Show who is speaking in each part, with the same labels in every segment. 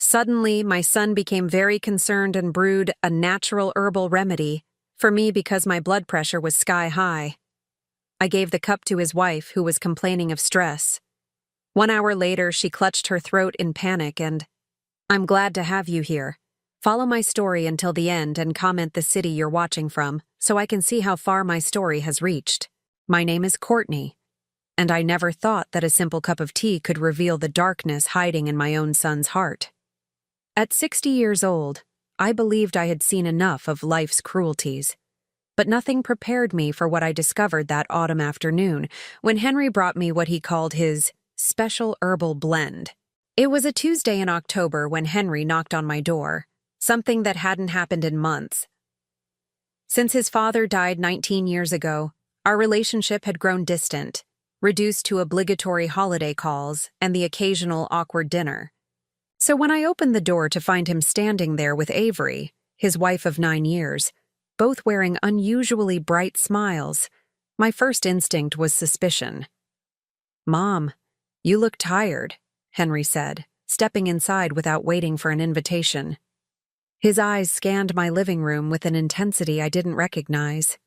Speaker 1: Suddenly, my son became very concerned and brewed a natural herbal remedy for me because my blood pressure was sky high. I gave the cup to his wife, who was complaining of stress. 1 hour later, she clutched her throat in panic and, "I'm glad to have you here. Follow my story until the end and comment the city you're watching from so I can see how far my story has reached. My name is Courtney, and I never thought that a simple cup of tea could reveal the darkness hiding in my own son's heart." At 60 years old, I believed I had seen enough of life's cruelties. But nothing prepared me for what I discovered that autumn afternoon when Henry brought me what he called his special herbal blend. It was a Tuesday in October when Henry knocked on my door, something that hadn't happened in months. Since his father died 19 years ago, our relationship had grown distant, reduced to obligatory holiday calls and the occasional awkward dinner. So when I opened the door to find him standing there with Avery, his wife of 9 years, both wearing unusually bright smiles, my first instinct was suspicion. "Mom, you look tired," Henry said, stepping inside without waiting for an invitation. His eyes scanned my living room with an intensity I didn't recognize.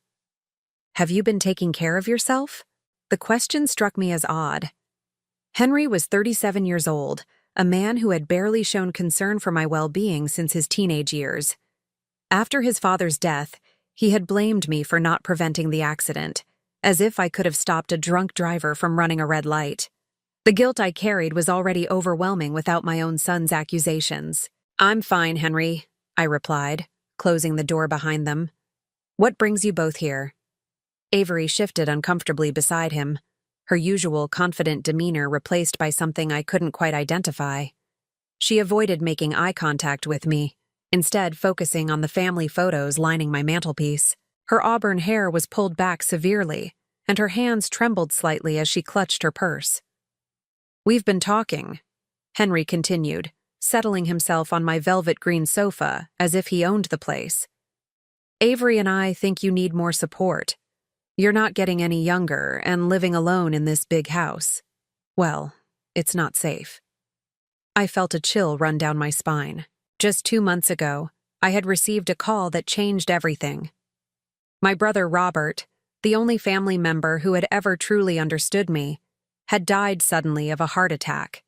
Speaker 1: "Have you been taking care of yourself?" The question struck me as odd. Henry was 37 years old, a man who had barely shown concern for my well-being since his teenage years. After his father's death, he had blamed me for not preventing the accident, as if I could have stopped a drunk driver from running a red light. The guilt I carried was already overwhelming without my own son's accusations. "I'm fine, Henry," I replied, closing the door behind them. "What brings you both here?" Avery shifted uncomfortably beside him, her usual confident demeanor replaced by something I couldn't quite identify. She avoided making eye contact with me, instead focusing on the family photos lining my mantelpiece. Her auburn hair was pulled back severely, and her hands trembled slightly as she clutched her purse. "We've been talking," Henry continued, settling himself on my velvet green sofa as if he owned the place. "Avery and I think you need more support. You're not getting any younger and living alone in this big house. Well, it's not safe." I felt a chill run down my spine. Just 2 months ago, I had received a call that changed everything. My brother Robert, the only family member who had ever truly understood me, had died suddenly of a heart attack.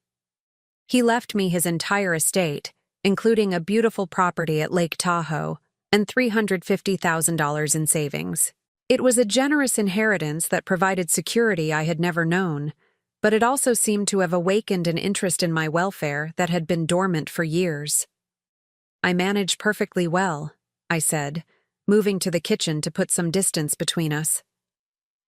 Speaker 1: He left me his entire estate, including a beautiful property at Lake Tahoe and $350,000 in savings. It was a generous inheritance that provided security I had never known, but it also seemed to have awakened an interest in my welfare that had been dormant for years. "I manage perfectly well," I said, moving to the kitchen to put some distance between us.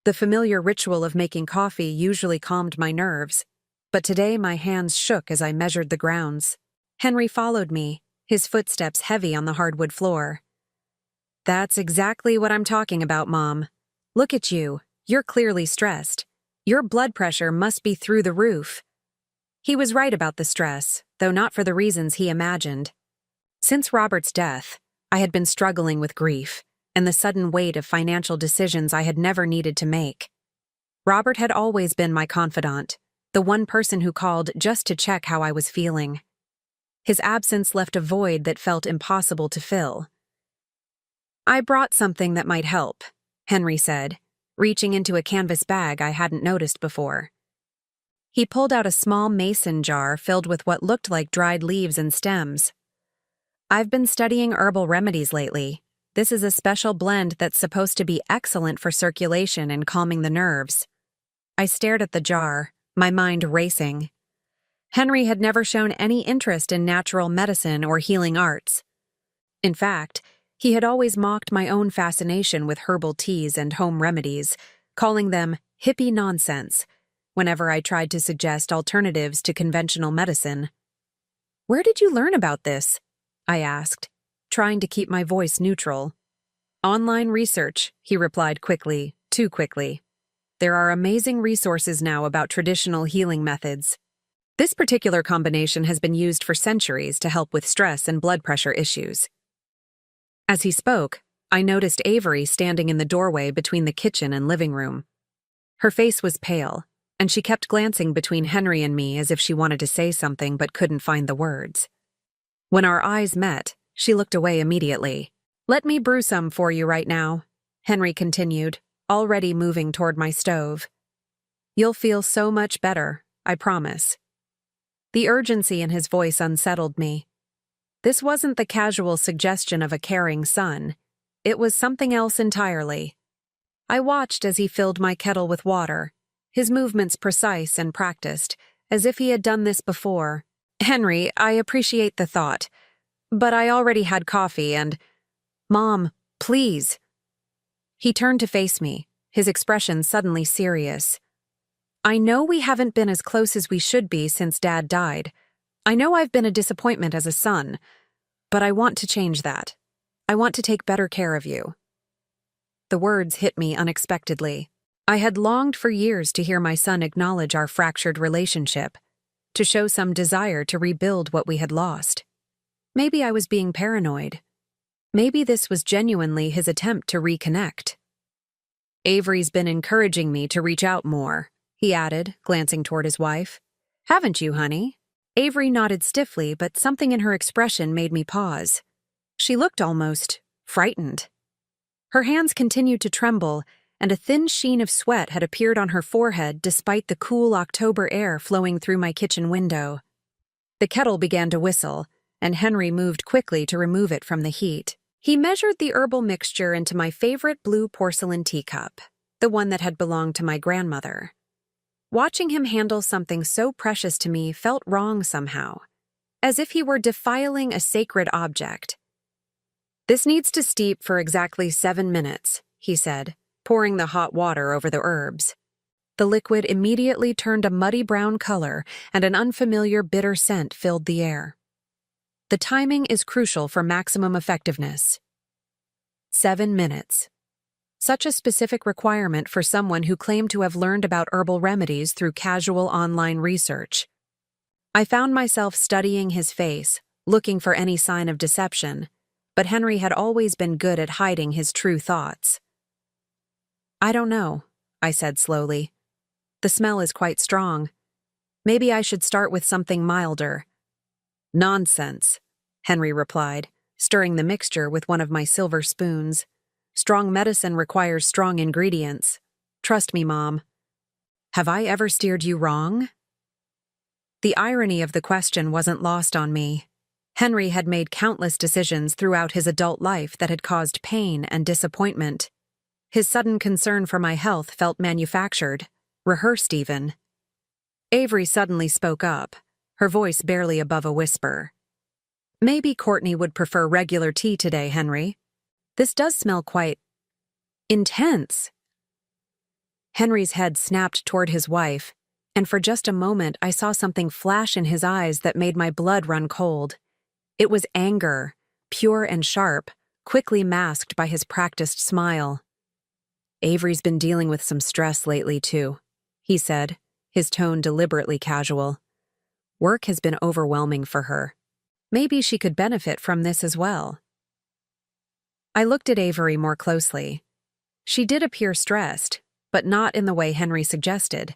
Speaker 1: The familiar ritual of making coffee usually calmed my nerves, but today my hands shook as I measured the grounds. Henry followed me, his footsteps heavy on the hardwood floor. "That's exactly what I'm talking about, Mom. Look at you. You're clearly stressed. Your blood pressure must be through the roof." He was right about the stress, though not for the reasons he imagined. Since Robert's death, I had been struggling with grief and the sudden weight of financial decisions I had never needed to make. Robert had always been my confidant, the one person who called just to check how I was feeling. His absence left a void that felt impossible to fill. "I brought something that might help," Henry said, reaching into a canvas bag I hadn't noticed before. He pulled out a small mason jar filled with what looked like dried leaves and stems. "I've been studying herbal remedies lately. This is a special blend that's supposed to be excellent for circulation and calming the nerves." I stared at the jar, my mind racing. Henry had never shown any interest in natural medicine or healing arts. In fact, he had always mocked my own fascination with herbal teas and home remedies, calling them hippie nonsense whenever I tried to suggest alternatives to conventional medicine. "Where did you learn about this?" I asked, trying to keep my voice neutral. "Online research," he replied quickly, too quickly. "There are amazing resources now about traditional healing methods. This particular combination has been used for centuries to help with stress and blood pressure issues." As he spoke, I noticed Avery standing in the doorway between the kitchen and living room. Her face was pale, and she kept glancing between Henry and me as if she wanted to say something but couldn't find the words. When our eyes met, she looked away immediately. "Let me brew some for you right now," Henry continued, already moving toward my stove. "You'll feel so much better, I promise." The urgency in his voice unsettled me. This wasn't the casual suggestion of a caring son. It was something else entirely. I watched as he filled my kettle with water, his movements precise and practiced, as if he had done this before. "Henry, I appreciate the thought, but I already had coffee and—" "Mom, please." He turned to face me, his expression suddenly serious. "I know we haven't been as close as we should be since Dad died. I know I've been a disappointment as a son, but I want to change that. I want to take better care of you." The words hit me unexpectedly. I had longed for years to hear my son acknowledge our fractured relationship, to show some desire to rebuild what we had lost. Maybe I was being paranoid. Maybe this was genuinely his attempt to reconnect. "Avery's been encouraging me to reach out more," he added, glancing toward his wife. "Haven't you, honey?" Avery nodded stiffly, but something in her expression made me pause. She looked almost frightened. Her hands continued to tremble, and a thin sheen of sweat had appeared on her forehead despite the cool October air flowing through my kitchen window. The kettle began to whistle, and Henry moved quickly to remove it from the heat. He measured the herbal mixture into my favorite blue porcelain teacup, the one that had belonged to my grandmother. Watching him handle something so precious to me felt wrong somehow, as if he were defiling a sacred object. "This needs to steep for exactly 7 minutes," he said, pouring the hot water over the herbs. The liquid immediately turned a muddy brown color, and an unfamiliar bitter scent filled the air. The timing is crucial for maximum effectiveness. 7 minutes. Such a specific requirement for someone who claimed to have learned about herbal remedies through casual online research. I found myself studying his face, looking for any sign of deception, but Henry had always been good at hiding his true thoughts. "I don't know," I said slowly. "The smell is quite strong. Maybe I should start with something milder." "Nonsense," Henry replied, stirring the mixture with one of my silver spoons. "Strong medicine requires strong ingredients. Trust me, Mom." "Have I ever steered you wrong?" The irony of the question wasn't lost on me. Henry had made countless decisions throughout his adult life that had caused pain and disappointment. His sudden concern for my health felt manufactured, rehearsed even. Avery suddenly spoke up, her voice barely above a whisper. "Maybe Courtney would prefer regular tea today, Henry. This does smell quite intense." Henry's head snapped toward his wife, and for just a moment I saw something flash in his eyes that made my blood run cold. It was anger, pure and sharp, quickly masked by his practiced smile. "Avery's been dealing with some stress lately, too," he said, his tone deliberately casual. "Work has been overwhelming for her. Maybe she could benefit from this as well." I looked at Avery more closely. She did appear stressed, but not in the way Henry suggested.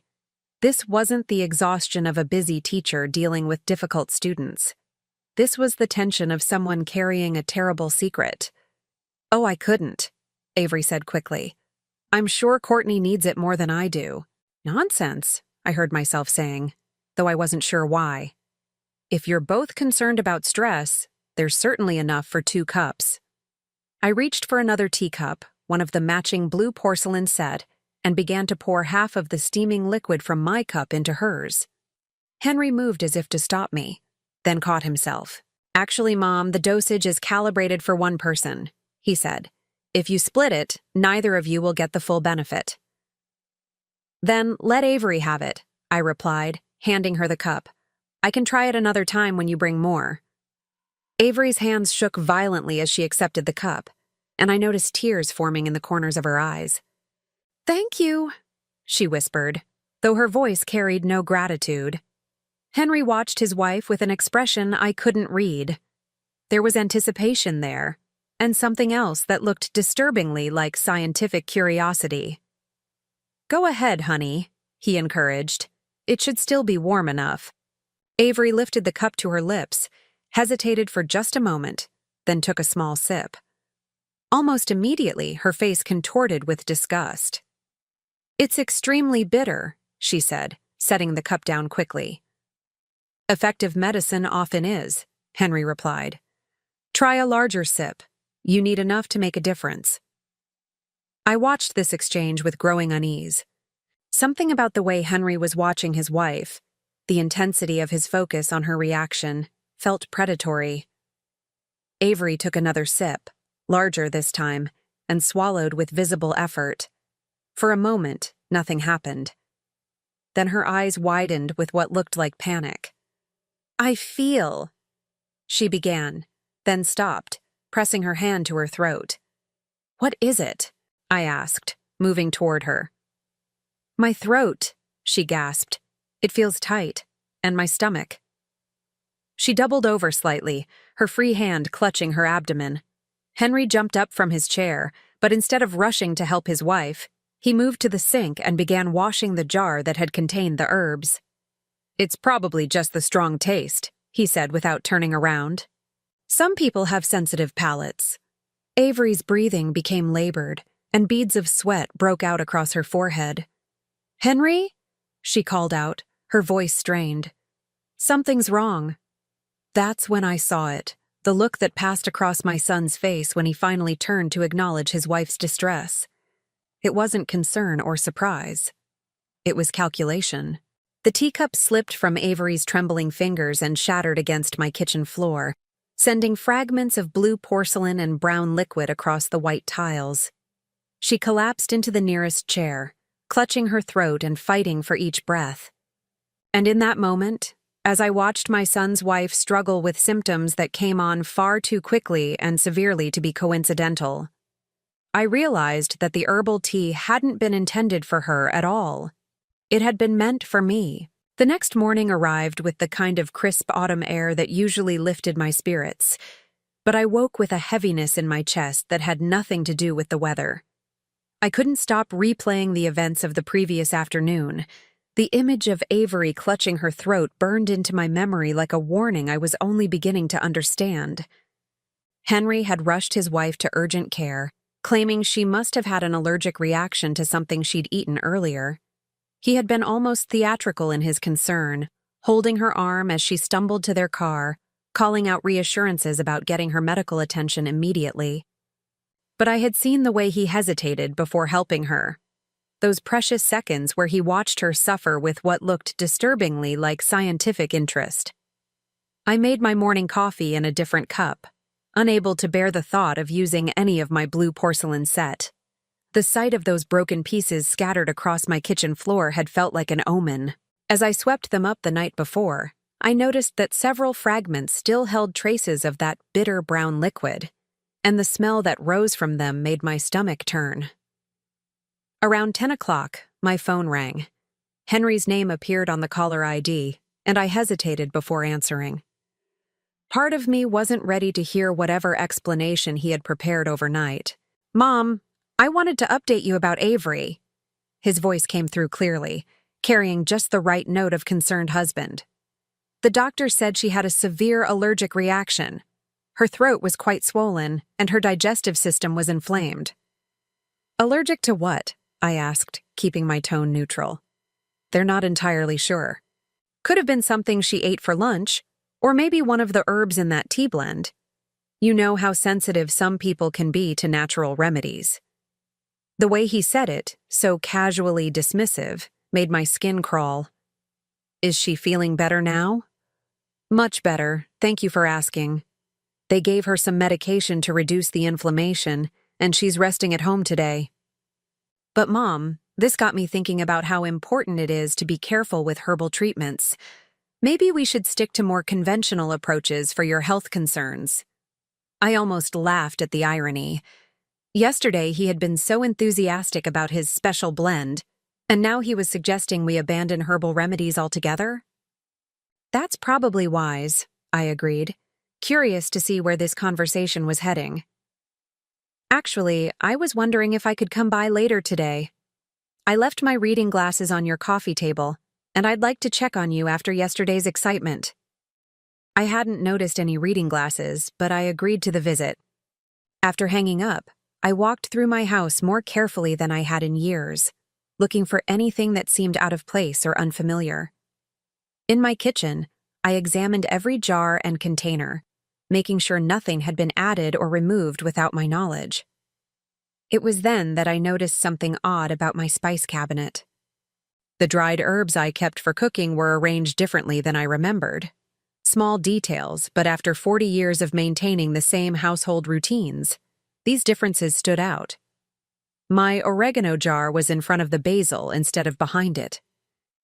Speaker 1: This wasn't the exhaustion of a busy teacher dealing with difficult students. This was the tension of someone carrying a terrible secret. "Oh, I couldn't," Avery said quickly. "I'm sure Courtney needs it more than I do." "Nonsense," I heard myself saying, though I wasn't sure why. "If you're both concerned about stress, there's certainly enough for 2 cups. I reached for another teacup, one of the matching blue porcelain set, and began to pour half of the steaming liquid from my cup into hers. Henry moved as if to stop me, then caught himself. "Actually, Mom, the dosage is calibrated for 1 person," he said. "If you split it, neither of you will get the full benefit." "Then let Avery have it," I replied, handing her the cup. "I can try it another time when you bring more." Avery's hands shook violently as she accepted the cup, and I noticed tears forming in the corners of her eyes. "Thank you," she whispered, though her voice carried no gratitude. Henry watched his wife with an expression I couldn't read. There was anticipation there, and something else that looked disturbingly like scientific curiosity. "Go ahead, honey," he encouraged. "It should still be warm enough." Avery lifted the cup to her lips, hesitated for just a moment, then took a small sip. Almost immediately, her face contorted with disgust. "It's extremely bitter," she said, setting the cup down quickly. "Effective medicine often is," Henry replied. "Try a larger sip. You need enough to make a difference." I watched this exchange with growing unease. Something about the way Henry was watching his wife, the intensity of his focus on her reaction, felt predatory. Avery took another sip, larger this time, and swallowed with visible effort. For a moment, nothing happened. Then her eyes widened with what looked like panic. "I feel," she began, then stopped, pressing her hand to her throat. "What is it?" I asked, moving toward her. "My throat," she gasped. "It feels tight, and my stomach." She doubled over slightly, her free hand clutching her abdomen. Henry jumped up from his chair, but instead of rushing to help his wife, he moved to the sink and began washing the jar that had contained the herbs. "It's probably just the strong taste," he said without turning around. "Some people have sensitive palates." Avery's breathing became labored, and beads of sweat broke out across her forehead. "Henry?" she called out, her voice strained. "Something's wrong." That's when I saw it, the look that passed across my son's face when he finally turned to acknowledge his wife's distress. It wasn't concern or surprise. It was calculation. The teacup slipped from Avery's trembling fingers and shattered against my kitchen floor, sending fragments of blue porcelain and brown liquid across the white tiles. She collapsed into the nearest chair, clutching her throat and fighting for each breath. And in that moment, as I watched my son's wife struggle with symptoms that came on far too quickly and severely to be coincidental, I realized that the herbal tea hadn't been intended for her at all. It had been meant for me. The next morning arrived with the kind of crisp autumn air that usually lifted my spirits, but I woke with a heaviness in my chest that had nothing to do with the weather. I couldn't stop replaying the events of the previous afternoon. The image of Avery clutching her throat burned into my memory like a warning I was only beginning to understand. Henry had rushed his wife to urgent care, claiming she must have had an allergic reaction to something she'd eaten earlier. He had been almost theatrical in his concern, holding her arm as she stumbled to their car, calling out reassurances about getting her medical attention immediately. But I had seen the way he hesitated before helping her. Those precious seconds where he watched her suffer with what looked disturbingly like scientific interest. I made my morning coffee in a different cup, unable to bear the thought of using any of my blue porcelain set. The sight of those broken pieces scattered across my kitchen floor had felt like an omen. As I swept them up the night before, I noticed that several fragments still held traces of that bitter brown liquid, and the smell that rose from them made my stomach turn. Around 10 o'clock, my phone rang. Henry's name appeared on the caller ID, and I hesitated before answering. Part of me wasn't ready to hear whatever explanation he had prepared overnight. "Mom, I wanted to update you about Avery." His voice came through clearly, carrying just the right note of concerned husband. "The doctor said she had a severe allergic reaction. Her throat was quite swollen, and her digestive system was inflamed." "Allergic to what?" I asked, keeping my tone neutral. "They're not entirely sure. Could have been something she ate for lunch, or maybe one of the herbs in that tea blend. You know how sensitive some people can be to natural remedies." The way he said it, so casually dismissive, made my skin crawl. "Is she feeling better now?" "Much better, thank you for asking. They gave her some medication to reduce the inflammation, and she's resting at home today." "But Mom, this got me thinking about how important it is to be careful with herbal treatments. Maybe we should stick to more conventional approaches for your health concerns." I almost laughed at the irony. Yesterday he had been so enthusiastic about his special blend, and now he was suggesting we abandon herbal remedies altogether? "That's probably wise," I agreed, curious to see where this conversation was heading. "Actually, I was wondering if I could come by later today. I left my reading glasses on your coffee table, and I'd like to check on you after yesterday's excitement." I hadn't noticed any reading glasses, but I agreed to the visit. After hanging up, I walked through my house more carefully than I had in years, looking for anything that seemed out of place or unfamiliar. In my kitchen, I examined every jar and container, making sure nothing had been added or removed without my knowledge. It was then that I noticed something odd about my spice cabinet. The dried herbs I kept for cooking were arranged differently than I remembered. Small details, but after 40 years of maintaining the same household routines, these differences stood out. My oregano jar was in front of the basil instead of behind it.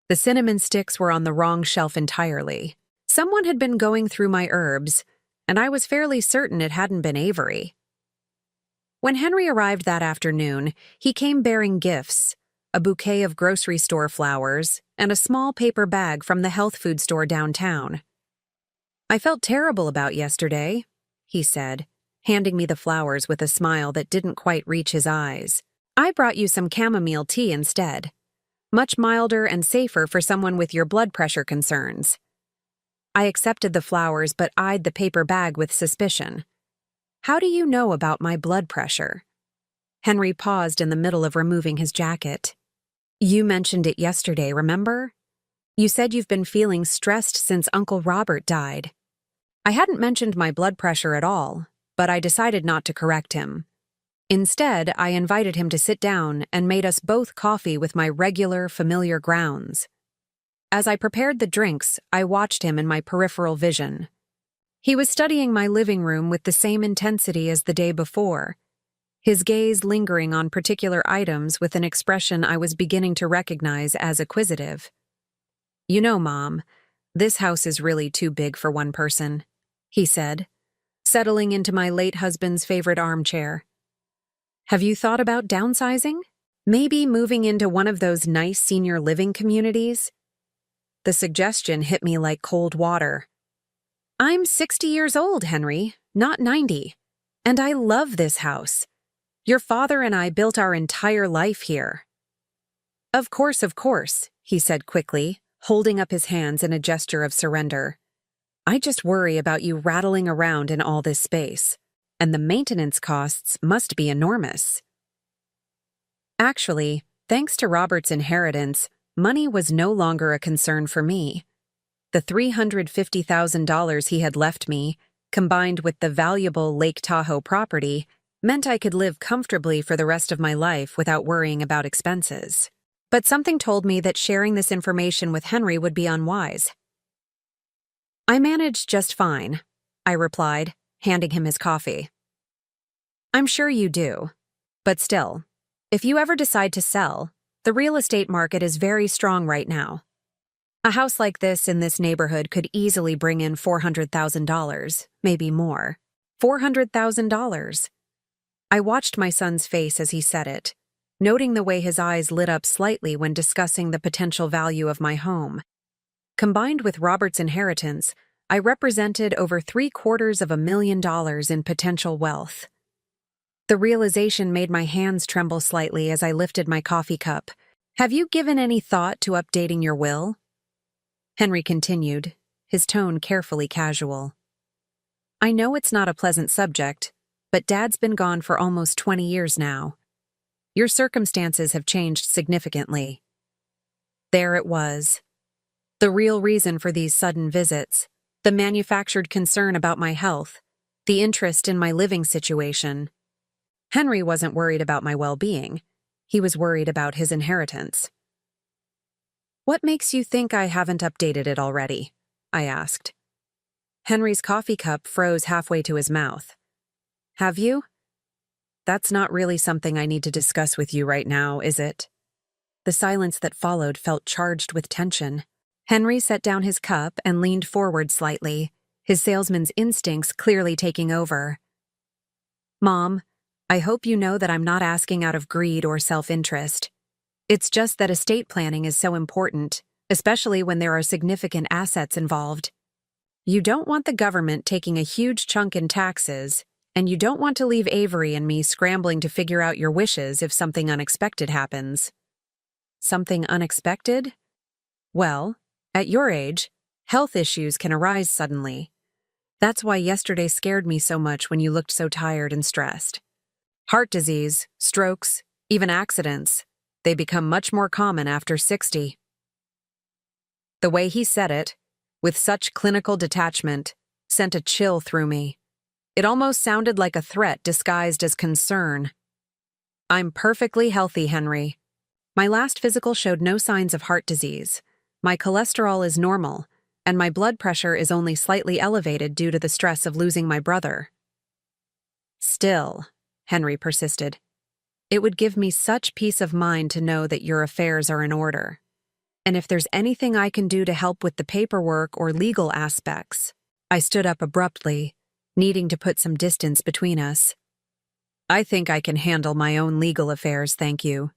Speaker 1: The cinnamon sticks were on the wrong shelf entirely. Someone had been going through my herbs, and I was fairly certain it hadn't been Avery. When Henry arrived that afternoon, he came bearing gifts, a bouquet of grocery store flowers, and a small paper bag from the health food store downtown. "I felt terrible about yesterday," he said, handing me the flowers with a smile that didn't quite reach his eyes. "I brought you some chamomile tea instead. Much milder and safer for someone with your blood pressure concerns." I accepted the flowers but eyed the paper bag with suspicion. "How do you know about my blood pressure?" Henry paused in the middle of removing his jacket. "You mentioned it yesterday, remember? You said you've been feeling stressed since Uncle Robert died." I hadn't mentioned my blood pressure at all, but I decided not to correct him. Instead, I invited him to sit down and made us both coffee with my regular, familiar grounds. As I prepared the drinks, I watched him in my peripheral vision. He was studying my living room with the same intensity as the day before, his gaze lingering on particular items with an expression I was beginning to recognize as acquisitive. "You know, Mom, this house is really too big for one person," he said, settling into my late husband's favorite armchair. "Have you thought about downsizing? Maybe moving into one of those nice senior living communities?" The suggestion hit me like cold water. "I'm 60 years old, Henry, not 90, and I love this house. Your father and I built our entire life here." Of course," he said quickly, holding up his hands in a gesture of surrender. "I just worry about you rattling around in all this space, and the maintenance costs must be enormous." Actually, thanks to Robert's inheritance, money was no longer a concern for me. The $350,000 he had left me, combined with the valuable Lake Tahoe property, meant I could live comfortably for the rest of my life without worrying about expenses. But something told me that sharing this information with Henry would be unwise. "I managed just fine," I replied, handing him his coffee. "I'm sure you do. But still, if you ever decide to sell, the real estate market is very strong right now. A house like this in this neighborhood could easily bring in $400,000, maybe more. $400,000. I watched my son's face as he said it, noting the way his eyes lit up slightly when discussing the potential value of my home. Combined with Robert's inheritance, I represented over $750,000 in potential wealth. The realization made my hands tremble slightly as I lifted my coffee cup. "Have you given any thought to updating your will?" Henry continued, his tone carefully casual. "I know it's not a pleasant subject, but Dad's been gone for almost 20 years now. Your circumstances have changed significantly." There it was. The real reason for these sudden visits, the manufactured concern about my health, the interest in my living situation. Henry wasn't worried about my well-being. He was worried about his inheritance. "What makes you think I haven't updated it already?" I asked. Henry's coffee cup froze halfway to his mouth. "Have you? That's not really something I need to discuss with you right now, is it?" The silence that followed felt charged with tension. Henry set down his cup and leaned forward slightly, his salesman's instincts clearly taking over. "Mom, I hope you know that I'm not asking out of greed or self-interest. It's just that estate planning is so important, especially when there are significant assets involved. You don't want the government taking a huge chunk in taxes, and you don't want to leave Avery and me scrambling to figure out your wishes if something unexpected happens." "Something unexpected?" "Well, at your age, health issues can arise suddenly. That's why yesterday scared me so much when you looked so tired and stressed. Heart disease, strokes, even accidents, they become much more common after 60. The way he said it, with such clinical detachment, sent a chill through me. It almost sounded like a threat disguised as concern. I'm perfectly healthy, Henry. My last physical showed no signs of heart disease. My cholesterol is normal, and my blood pressure is only slightly elevated due to the stress of losing my brother. Still, Henry persisted, it would give me such peace of mind to know that your affairs are in order. And if there's anything I can do to help with the paperwork or legal aspects. I stood up abruptly, needing to put some distance between us. I think I can handle my own legal affairs, thank you.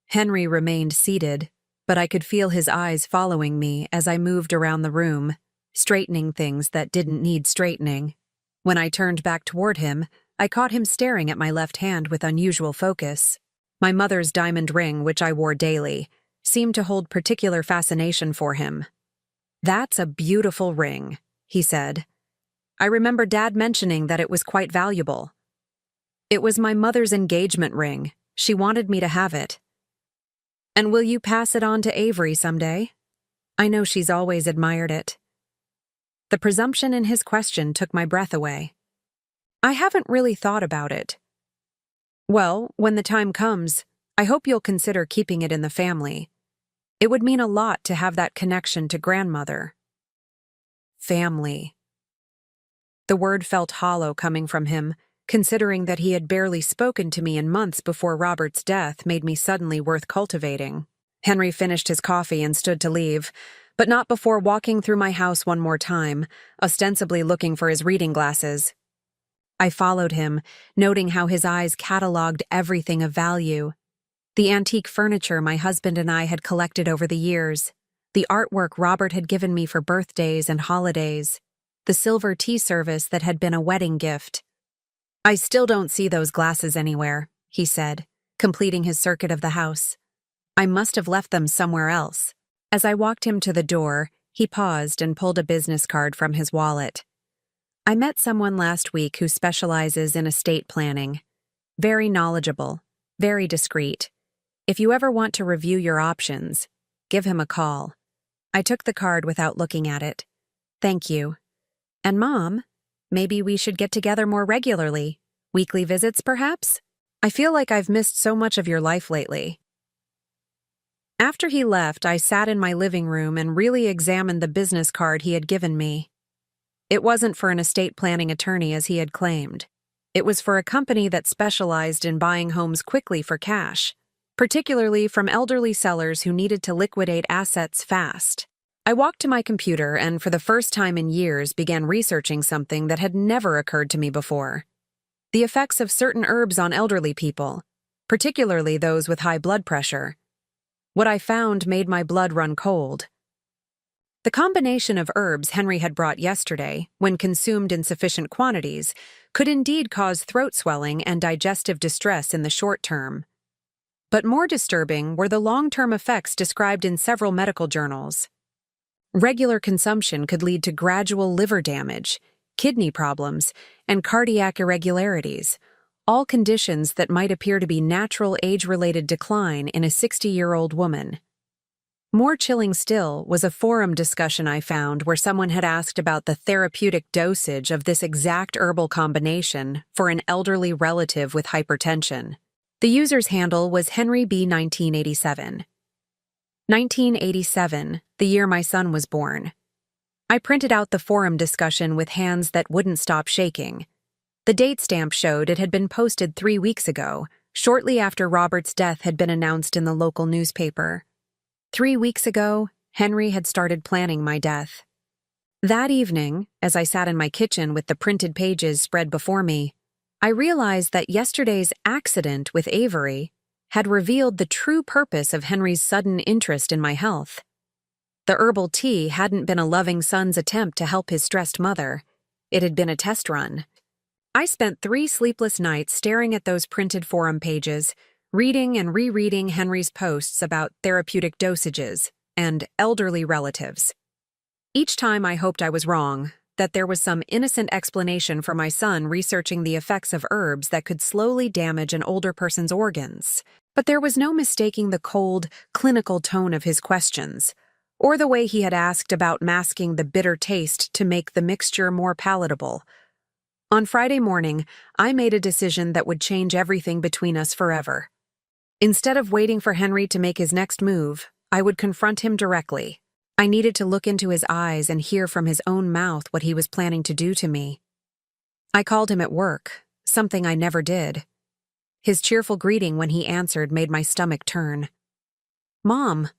Speaker 1: Henry remained seated, but I could feel his eyes following me as I moved around the room, straightening things that didn't need straightening. When I turned back toward him, I caught him staring at my left hand with unusual focus. My mother's diamond ring, which I wore daily, seemed to hold particular fascination for him. That's a beautiful ring, he said. I remember Dad mentioning that it was quite valuable. It was my mother's engagement ring. She wanted me to have it. And will you pass it on to Avery someday? I know she's always admired it. The presumption in his question took my breath away. I haven't really thought about it. Well, when the time comes, I hope you'll consider keeping it in the family. It would mean a lot to have that connection to grandmother. Family. The word felt hollow coming from him, considering that he had barely spoken to me in months before Robert's death made me suddenly worth cultivating. Henry finished his coffee and stood to leave, but not before walking through my house one more time, ostensibly looking for his reading glasses. I followed him, noting how his eyes catalogued everything of value. The antique furniture my husband and I had collected over the years, the artwork Robert had given me for birthdays and holidays, the silver tea service that had been a wedding gift. I still don't see those glasses anywhere, he said, completing his circuit of the house. I must have left them somewhere else. As I walked him to the door, he paused and pulled a business card from his wallet. I met someone last week who specializes in estate planning. Very knowledgeable, very discreet. If you ever want to review your options, give him a call. I took the card without looking at it. Thank you. And Mom, maybe we should get together more regularly. Weekly visits, perhaps? I feel like I've missed so much of your life lately. After he left, I sat in my living room and really examined the business card he had given me. It wasn't for an estate planning attorney as he had claimed. It was for a company that specialized in buying homes quickly for cash, particularly from elderly sellers who needed to liquidate assets fast. I walked to my computer and, for the first time in years, began researching something that had never occurred to me before. The effects of certain herbs on elderly people, particularly those with high blood pressure. What I found made my blood run cold. The combination of herbs Henry had brought yesterday, when consumed in sufficient quantities, could indeed cause throat swelling and digestive distress in the short term. But more disturbing were the long-term effects described in several medical journals. Regular consumption could lead to gradual liver damage, kidney problems, and cardiac irregularities, all conditions that might appear to be natural age-related decline in a 60-year-old woman. More chilling still was a forum discussion I found where someone had asked about the therapeutic dosage of this exact herbal combination for an elderly relative with hypertension. The user's handle was Henry B. 1987. 1987, the year my son was born. I printed out the forum discussion with hands that wouldn't stop shaking. The date stamp showed it had been posted 3 weeks ago, shortly after Robert's death had been announced in the local newspaper. 3 weeks ago, Henry had started planning my death. That evening, as I sat in my kitchen with the printed pages spread before me, I realized that yesterday's accident with Avery had revealed the true purpose of Henry's sudden interest in my health. The herbal tea hadn't been a loving son's attempt to help his stressed mother. It had been a test run. I spent 3 sleepless nights staring at those printed forum pages, reading and rereading Henry's posts about therapeutic dosages and elderly relatives. Each time I hoped I was wrong, that there was some innocent explanation for my son researching the effects of herbs that could slowly damage an older person's organs. But there was no mistaking the cold, clinical tone of his questions, or the way he had asked about masking the bitter taste to make the mixture more palatable. On Friday morning, I made a decision that would change everything between us forever. Instead of waiting for Henry to make his next move, I would confront him directly. I needed to look into his eyes and hear from his own mouth what he was planning to do to me. I called him at work, something I never did. His cheerful greeting when he answered made my stomach turn. "Mom,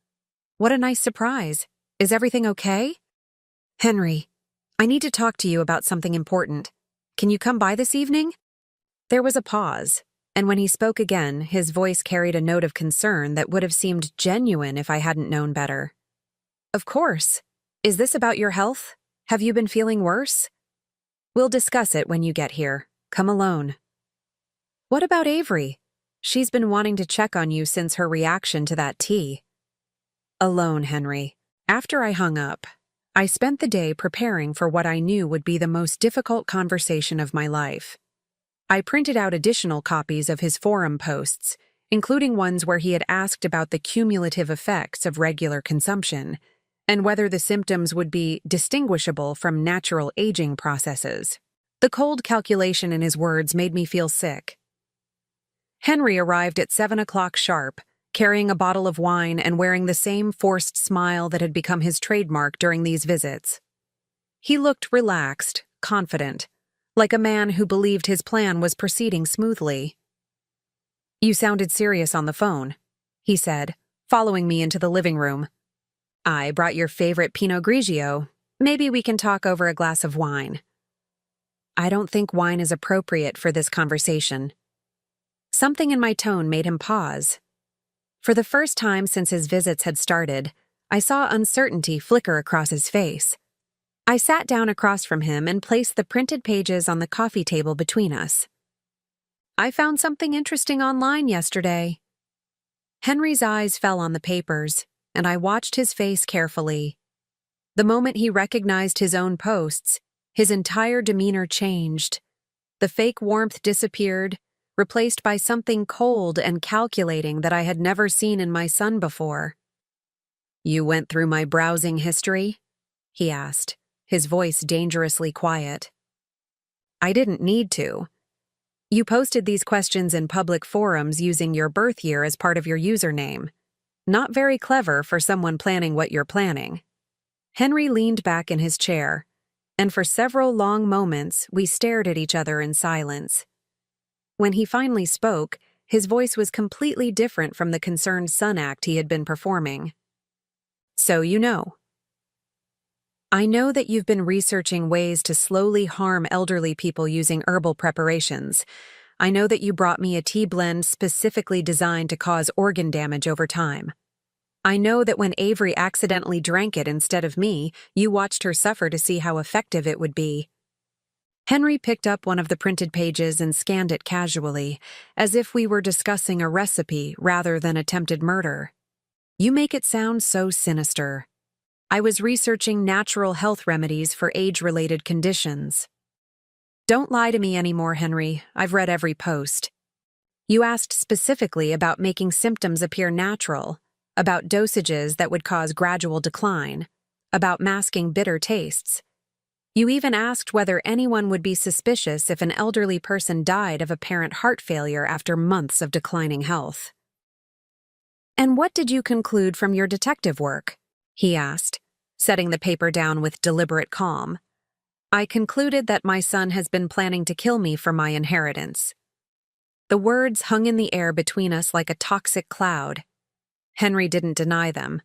Speaker 1: what a nice surprise. Is everything okay?" "Henry, I need to talk to you about something important. Can you come by this evening?" There was a pause, and when he spoke again, his voice carried a note of concern that would have seemed genuine if I hadn't known better. "Of course. Is this about your health? Have you been feeling worse?" "We'll discuss it when you get here. Come alone." "What about Avery? She's been wanting to check on you since her reaction to that tea." "Alone, Henry." After I hung up, I spent the day preparing for what I knew would be the most difficult conversation of my life. I printed out additional copies of his forum posts, including ones where he had asked about the cumulative effects of regular consumption, and whether the symptoms would be distinguishable from natural aging processes. The cold calculation in his words made me feel sick. Henry arrived at 7 o'clock sharp, carrying a bottle of wine and wearing the same forced smile that had become his trademark during these visits. He looked relaxed, confident, like a man who believed his plan was proceeding smoothly. "You sounded serious on the phone," he said, following me into the living room. "I brought your favorite Pinot Grigio. Maybe we can talk over a glass of wine." "I don't think wine is appropriate for this conversation." Something in my tone made him pause. For the first time since his visits had started, I saw uncertainty flicker across his face. I sat down across from him and placed the printed pages on the coffee table between us. "I found something interesting online yesterday." Henry's eyes fell on the papers, and I watched his face carefully. The moment he recognized his own posts, his entire demeanor changed. The fake warmth disappeared, replaced by something cold and calculating that I had never seen in my son before. "You went through my browsing history?" he asked, his voice dangerously quiet. "I didn't need to. You posted these questions in public forums using your birth year as part of your username. Not very clever for someone planning what you're planning." Henry leaned back in his chair, and for several long moments we stared at each other in silence. When he finally spoke, his voice was completely different from the concerned son act he had been performing. "So you know." "I know that you've been researching ways to slowly harm elderly people using herbal preparations. I know that you brought me a tea blend specifically designed to cause organ damage over time. I know that when Avery accidentally drank it instead of me, you watched her suffer to see how effective it would be." Henry picked up one of the printed pages and scanned it casually, as if we were discussing a recipe rather than attempted murder. "You make it sound so sinister. I was researching natural health remedies for age-related conditions." "Don't lie to me anymore, Henry. I've read every post. You asked specifically about making symptoms appear natural, about dosages that would cause gradual decline, about masking bitter tastes. You even asked whether anyone would be suspicious if an elderly person died of apparent heart failure after months of declining health." "And what did you conclude from your detective work?" he asked, setting the paper down with deliberate calm. "I concluded that my son has been planning to kill me for my inheritance." The words hung in the air between us like a toxic cloud. Henry didn't deny them.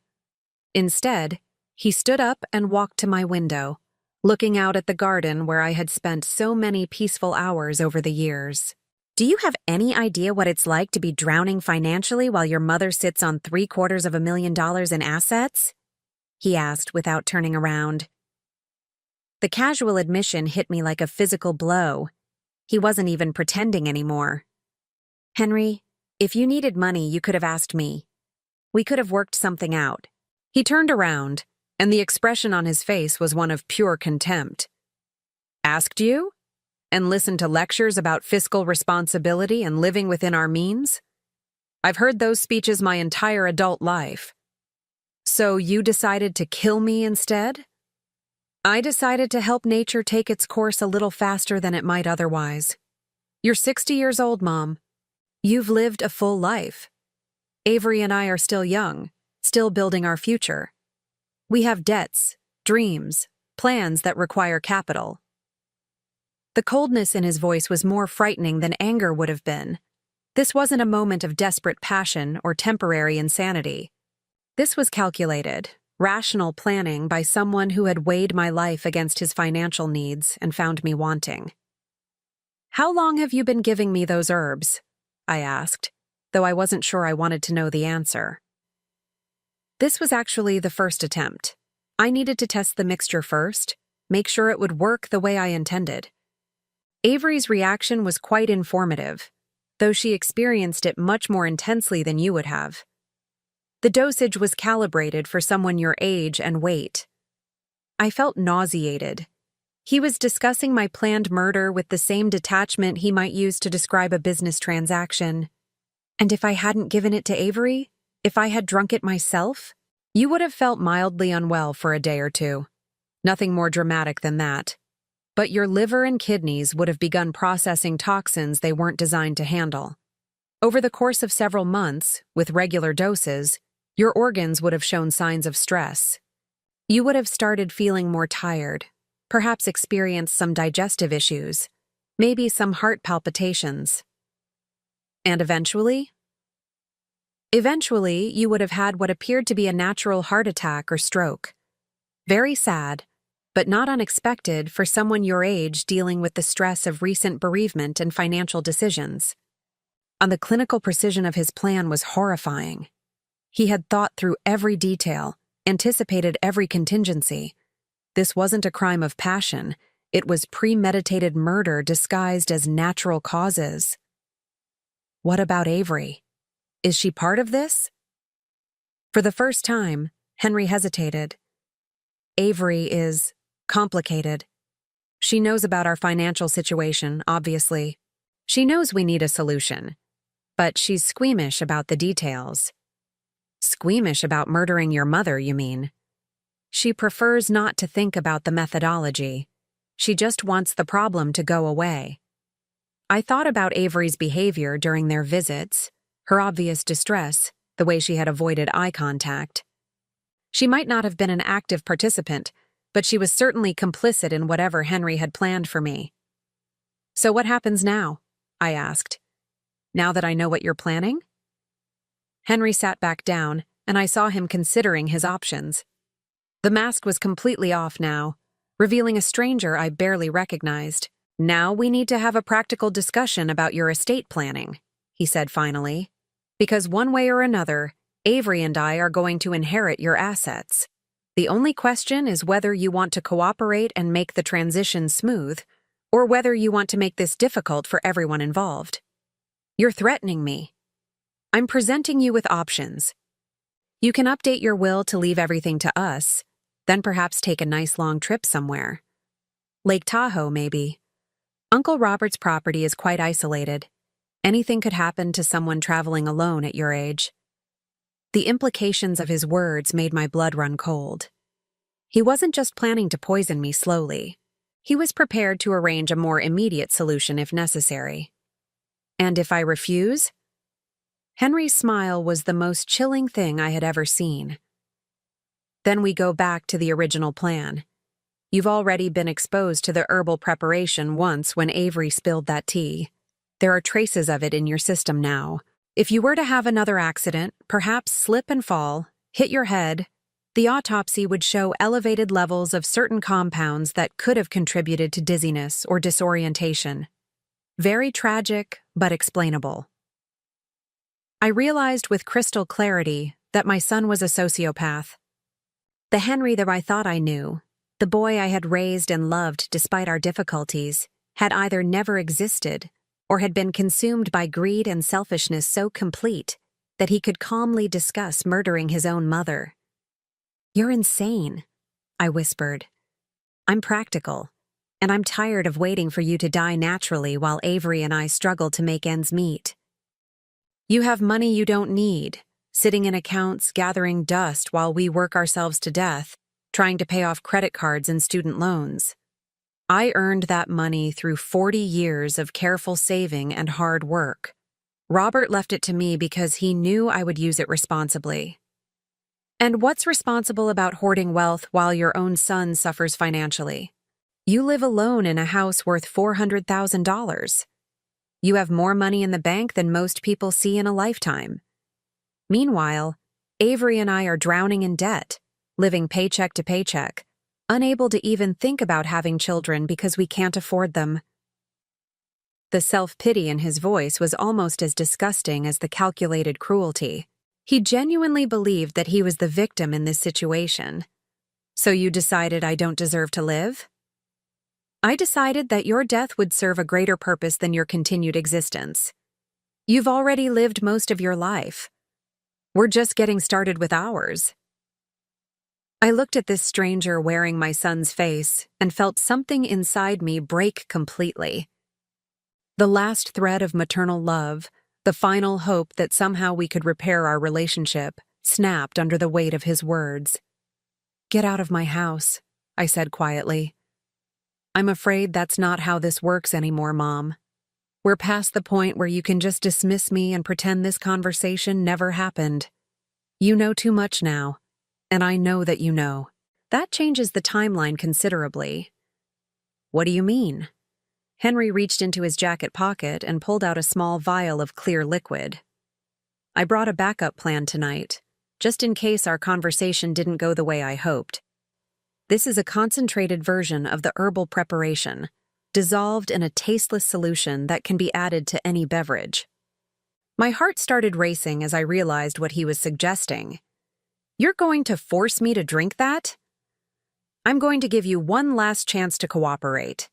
Speaker 1: Instead, he stood up and walked to my window, looking out at the garden where I had spent so many peaceful hours over the years. "Do you have any idea what it's like to be drowning financially while your mother sits on $750,000 in assets?" he asked without turning around. The casual admission hit me like a physical blow. He wasn't even pretending anymore. "Henry, if you needed money, you could have asked me. We could have worked something out." He turned around, and the expression on his face was one of pure contempt. Asked you? And listened to lectures about fiscal responsibility and living within our means? I've heard those speeches my entire adult life. So you decided to kill me instead? I decided to help nature take its course a little faster than it might otherwise. You're 60 years old, Mom. You've lived a full life. Avery and I are still young, still building our future. We have debts, dreams, plans that require capital. The coldness in his voice was more frightening than anger would have been. This wasn't a moment of desperate passion or temporary insanity. This was calculated, rational planning by someone who had weighed my life against his financial needs and found me wanting. How long have you been giving me those herbs? I asked, though I wasn't sure I wanted to know the answer. This was actually the first attempt. I needed to test the mixture first, make sure it would work the way I intended. Avery's reaction was quite informative, though she experienced it much more intensely than you would have. The dosage was calibrated for someone your age and weight. I felt nauseated. He was discussing my planned murder with the same detachment he might use to describe a business transaction. And if I hadn't given it to Avery, if I had drunk it myself, you would have felt mildly unwell for a day or two. Nothing more dramatic than that. But your liver and kidneys would have begun processing toxins they weren't designed to handle. Over the course of several months, with regular doses, your organs would have shown signs of stress. You would have started feeling more tired, perhaps experienced some digestive issues, maybe some heart palpitations. And eventually, you would have had what appeared to be a natural heart attack or stroke. Very sad, but not unexpected for someone your age dealing with the stress of recent bereavement and financial decisions. And the clinical precision of his plan was horrifying. He had thought through every detail, anticipated every contingency. This wasn't a crime of passion. It was premeditated murder disguised as natural causes. What about Avery? Is she part of this? For the first time, Henry hesitated. Avery is complicated. She knows about our financial situation, obviously. She knows we need a solution. But she's squeamish about the details. Squeamish about murdering your mother, you mean? She prefers not to think about the methodology. She just wants the problem to go away. I thought about Avery's behavior during their visits, her obvious distress, the way she had avoided eye contact. She might not have been an active participant, but she was certainly complicit in whatever Henry had planned for me. So what happens now? I asked. Now that I know what you're planning? Henry sat back down, and I saw him considering his options. The mask was completely off now, revealing a stranger I barely recognized. Now we need to have a practical discussion about your estate planning, he said finally. Because one way or another, Avery and I are going to inherit your assets. The only question is whether you want to cooperate and make the transition smooth, or whether you want to make this difficult for everyone involved. You're threatening me. I'm presenting you with options. You can update your will to leave everything to us, then perhaps take a nice long trip somewhere. Lake Tahoe, maybe. Uncle Robert's property is quite isolated. Anything could happen to someone traveling alone at your age. The implications of his words made my blood run cold. He wasn't just planning to poison me slowly. He was prepared to arrange a more immediate solution if necessary. And if I refuse? Henry's smile was the most chilling thing I had ever seen. Then we go back to the original plan. You've already been exposed to the herbal preparation once when Avery spilled that tea. There are traces of it in your system now. If you were to have another accident, perhaps slip and fall, hit your head, the autopsy would show elevated levels of certain compounds that could have contributed to dizziness or disorientation. Very tragic, but explainable. I realized with crystal clarity that my son was a sociopath. The Henry that I thought I knew, the boy I had raised and loved despite our difficulties, had either never existed or had been consumed by greed and selfishness so complete that he could calmly discuss murdering his own mother. "You're insane," I whispered. "I'm practical. and I'm tired of waiting for you to die naturally while Avery and I struggle to make ends meet. You have money you don't need, sitting in accounts gathering dust while we work ourselves to death, trying to pay off credit cards and student loans. I earned that money through 40 years of careful saving and hard work. Robert left it to me because he knew I would use it responsibly. And what's responsible about hoarding wealth while your own son suffers financially? You live alone in a house worth $400,000. You have more money in the bank than most people see in a lifetime. Meanwhile, Avery and I are drowning in debt, living paycheck to paycheck, unable to even think about having children because we can't afford them. The self-pity in his voice was almost as disgusting as the calculated cruelty. He genuinely believed that he was the victim in this situation. So you decided I don't deserve to live? I decided that your death would serve a greater purpose than your continued existence. You've already lived most of your life. We're just getting started with ours. I looked at this stranger wearing my son's face and felt something inside me break completely. The last thread of maternal love, the final hope that somehow we could repair our relationship, snapped under the weight of his words. "Get out of my house," I said quietly. "I'm afraid that's not how this works anymore, Mom. We're past the point where you can just dismiss me and pretend this conversation never happened. You know too much now. And I know that you know. That changes the timeline considerably." "What do you mean?" Henry reached into his jacket pocket and pulled out a small vial of clear liquid. "I brought a backup plan tonight, just in case our conversation didn't go the way I hoped. This is a concentrated version of the herbal preparation, dissolved in a tasteless solution that can be added to any beverage." My heart started racing as I realized what he was suggesting. "You're going to force me to drink that?" "I'm going to give you one last chance to cooperate.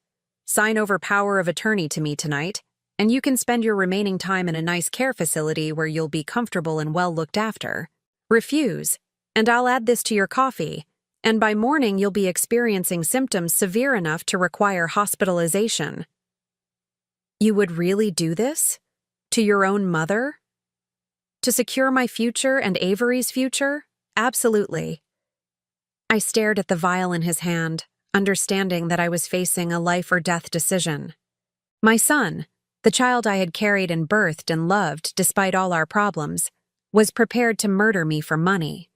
Speaker 1: Sign over power of attorney to me tonight, and you can spend your remaining time in a nice care facility where you'll be comfortable and well looked after. Refuse, and I'll add this to your coffee, and by morning you'll be experiencing symptoms severe enough to require hospitalization." "You would really do this? To your own mother? To secure my future and Avery's future? Absolutely." I stared at the vial in his hand, understanding that I was facing a life or death decision. My son, the child I had carried and birthed and loved despite all our problems, was prepared to murder me for money.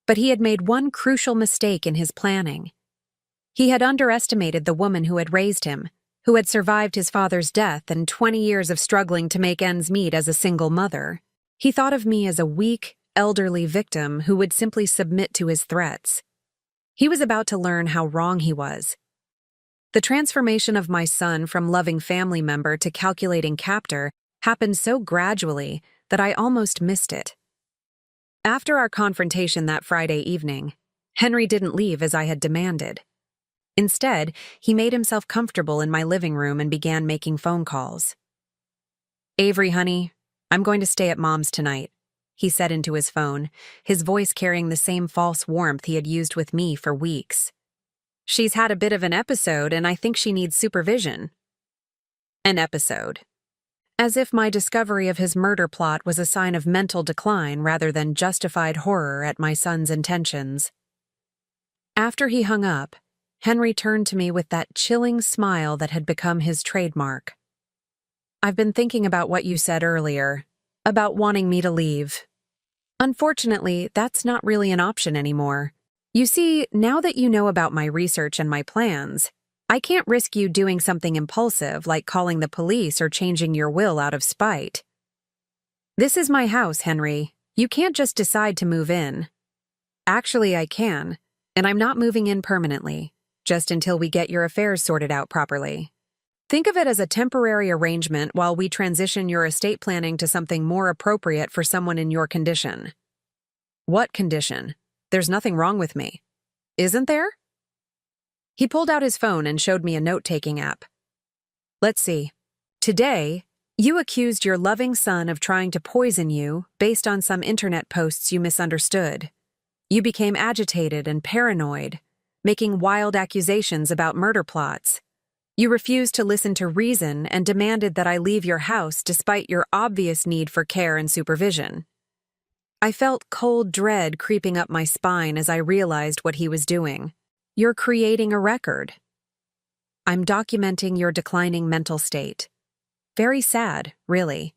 Speaker 1: But he had made one crucial mistake in his planning. He had underestimated the woman who had raised him, who had survived his father's death and 20 years of struggling to make ends meet as a single mother. He thought of me as a weak, elderly victim who would simply submit to his threats. He was about to learn how wrong he was. The transformation of my son from loving family member to calculating captor happened so gradually that I almost missed it. After our confrontation that Friday evening, Henry didn't leave as I had demanded. Instead, he made himself comfortable in my living room and began making phone calls. "Avery, honey, I'm going to stay at Mom's tonight," he said into his phone, his voice carrying the same false warmth he had used with me for weeks. "She's had a bit of an episode, and I think she needs supervision." An episode. As if my discovery of his murder plot was a sign of mental decline rather than justified horror at my son's intentions. After he hung up, Henry turned to me with that chilling smile that had become his trademark. "I've been thinking about what you said earlier, about wanting me to leave. Unfortunately, that's not really an option anymore. You see, now that you know about my research and my plans, I can't risk you doing something impulsive like calling the police or changing your will out of spite. This is my house, Henry. You can't just decide to move in." "Actually, I can, and I'm not moving in permanently, just until we get your affairs sorted out properly. Think of it as a temporary arrangement while we transition your estate planning to something more appropriate for someone in your condition." "What condition? There's nothing wrong with me." "Isn't there?" He pulled out his phone and showed me a note-taking app. "Let's see. Today, you accused your loving son of trying to poison you based on some internet posts you misunderstood. You became agitated and paranoid, making wild accusations about murder plots. You refused to listen to reason and demanded that I leave your house despite your obvious need for care and supervision. I felt cold dread creeping up my spine as I realized what he was doing. You're creating a record. I'm documenting your declining mental state. Very sad, really.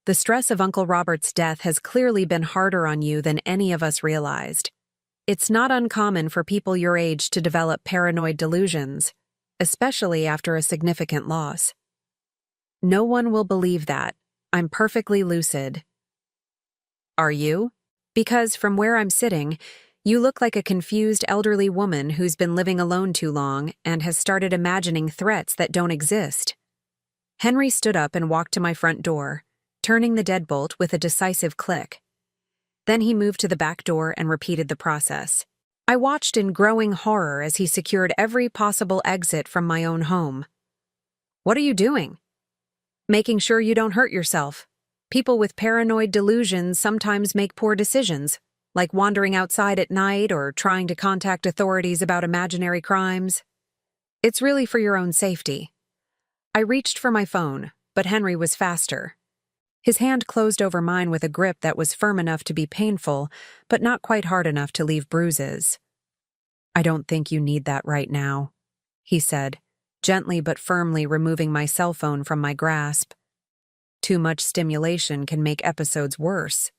Speaker 1: The stress of Uncle Robert's death has clearly been harder on you than any of us realized. It's not uncommon for people your age to develop paranoid delusions, especially after a significant loss. No one will believe that. I'm perfectly lucid. Are you? Because from where I'm sitting, you look like a confused elderly woman who's been living alone too long and has started imagining threats that don't exist. Henry stood up and walked to my front door, turning the deadbolt with a decisive click. Then he moved to the back door and repeated the process. I watched in growing horror as he secured every possible exit from my own home. What are you doing? Making sure you don't hurt yourself. People with paranoid delusions sometimes make poor decisions, like wandering outside at night or trying to contact authorities about imaginary crimes. It's really for your own safety. I reached for my phone, but Henry was faster. His hand closed over mine with a grip that was firm enough to be painful, but not quite hard enough to leave bruises. I don't think you need that right now, he said, gently but firmly removing my cell phone from my grasp. Too much stimulation can make episodes worse.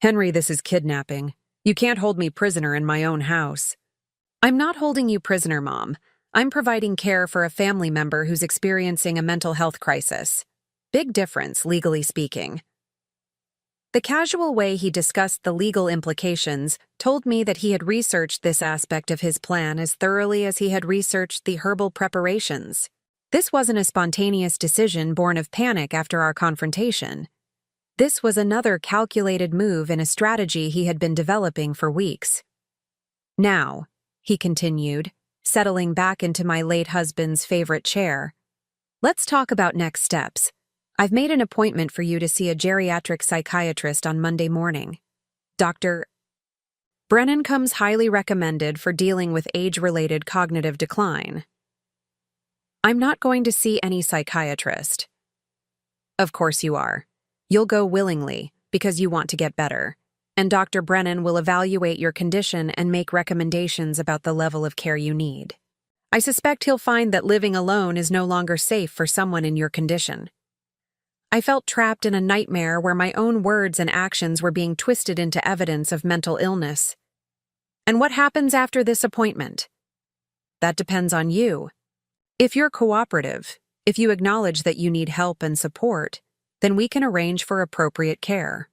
Speaker 1: Henry, this is kidnapping. You can't hold me prisoner in my own house. I'm not holding you prisoner, Mom. I'm providing care for a family member who's experiencing a mental health crisis. Big difference, legally speaking. The casual way he discussed the legal implications told me that he had researched this aspect of his plan as thoroughly as he had researched the herbal preparations. This wasn't a spontaneous decision born of panic after our confrontation. This was another calculated move in a strategy he had been developing for weeks. Now, he continued, settling back into my late husband's favorite chair, let's talk about next steps. I've made an appointment for you to see a geriatric psychiatrist on Monday morning. Dr. Brennan comes highly recommended for dealing with age-related cognitive decline. I'm not going to see any psychiatrist. Of course you are. You'll go willingly because you want to get better, and Dr. Brennan will evaluate your condition and make recommendations about the level of care you need. I suspect he'll find that living alone is no longer safe for someone in your condition. I felt trapped in a nightmare where my own words and actions were being twisted into evidence of mental illness. And what happens after this appointment? That depends on you. If you're cooperative, if you acknowledge that you need help and support, then we can arrange for appropriate care.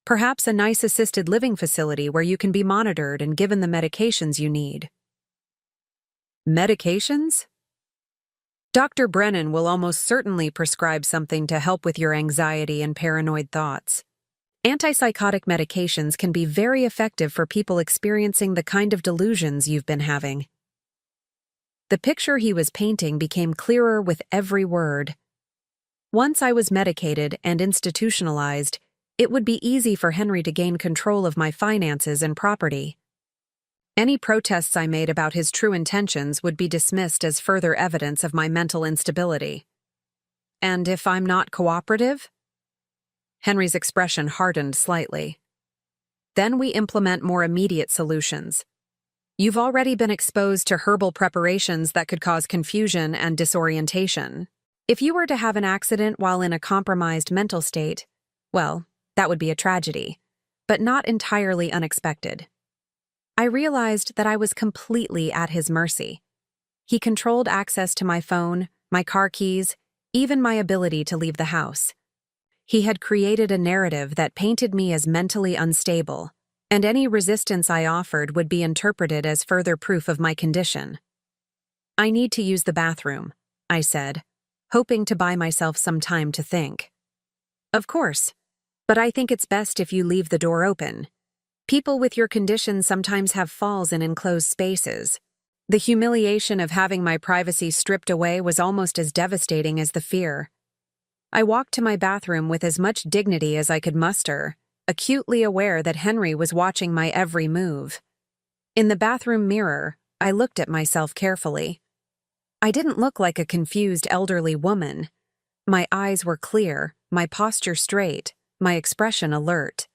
Speaker 1: Perhaps a nice assisted living facility where you can be monitored and given the medications you need. Medications? Dr. Brennan will almost certainly prescribe something to help with your anxiety and paranoid thoughts. Antipsychotic medications can be very effective for people experiencing the kind of delusions you've been having. The picture he was painting became clearer with every word. Once I was medicated and institutionalized, it would be easy for Henry to gain control of my finances and property. Any protests I made about his true intentions would be dismissed as further evidence of my mental instability. And if I'm not cooperative? Henry's expression hardened slightly. Then we implement more immediate solutions. You've already been exposed to herbal preparations that could cause confusion and disorientation. If you were to have an accident while in a compromised mental state, well, that would be a tragedy, but not entirely unexpected. I realized that I was completely at his mercy. He controlled access to my phone, my car keys, even my ability to leave the house. He had created a narrative that painted me as mentally unstable, and any resistance I offered would be interpreted as further proof of my condition. I need to use the bathroom, I said, hoping to buy myself some time to think. Of course, but I think it's best if you leave the door open. People with your condition sometimes have falls in enclosed spaces. The humiliation of having my privacy stripped away was almost as devastating as the fear. I walked to my bathroom with as much dignity as I could muster, acutely aware that Henry was watching my every move. In the bathroom mirror, I looked at myself carefully. I didn't look like a confused elderly woman. My eyes were clear, my posture straight, my expression alert.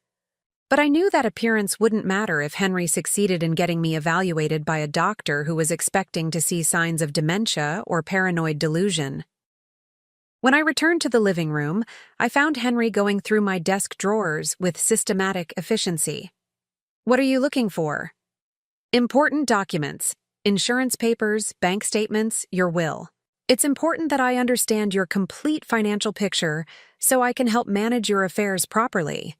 Speaker 1: But I knew that appearance wouldn't matter if Henry succeeded in getting me evaluated by a doctor who was expecting to see signs of dementia or paranoid delusion. When I returned to the living room, I found Henry going through my desk drawers with systematic efficiency. "What are you looking for?" "Important documents, insurance papers, bank statements, your will. It's important that I understand your complete financial picture so I can help manage your affairs properly.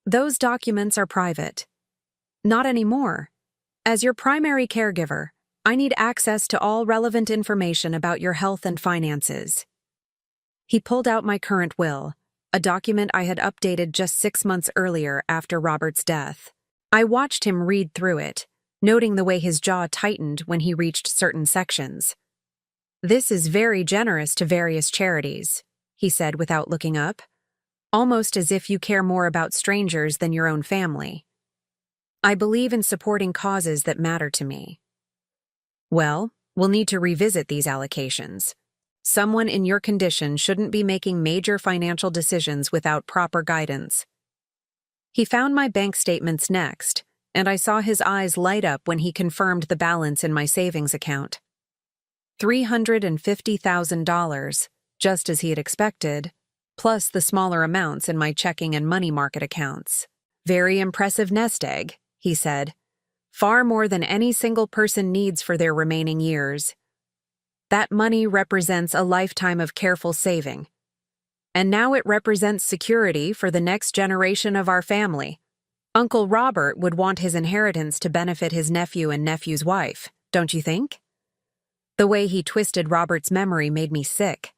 Speaker 1: Those documents are private." "Not anymore. As your primary caregiver, I need access to all relevant information about your health and finances." He pulled out my current will, a document I had updated just 6 months earlier after Robert's death. I watched him read through it, noting the way his jaw tightened when he reached certain sections. "This is very generous to various charities," he said without looking up, "almost as if you care more about strangers than your own family." "I believe in supporting causes that matter to me." "Well, we'll need to revisit these allocations. Someone in your condition shouldn't be making major financial decisions without proper guidance." He found my bank statements next, and I saw his eyes light up when he confirmed the balance in my savings account. $350,000, just as he had expected, plus the smaller amounts in my checking and money market accounts. "Very impressive nest egg," he said. "Far more than any single person needs for their remaining years. That money represents a lifetime of careful saving. And now it represents security for the next generation of our family. Uncle Robert would want his inheritance to benefit his nephew and nephew's wife, don't you think?" The way he twisted Robert's memory made me sick.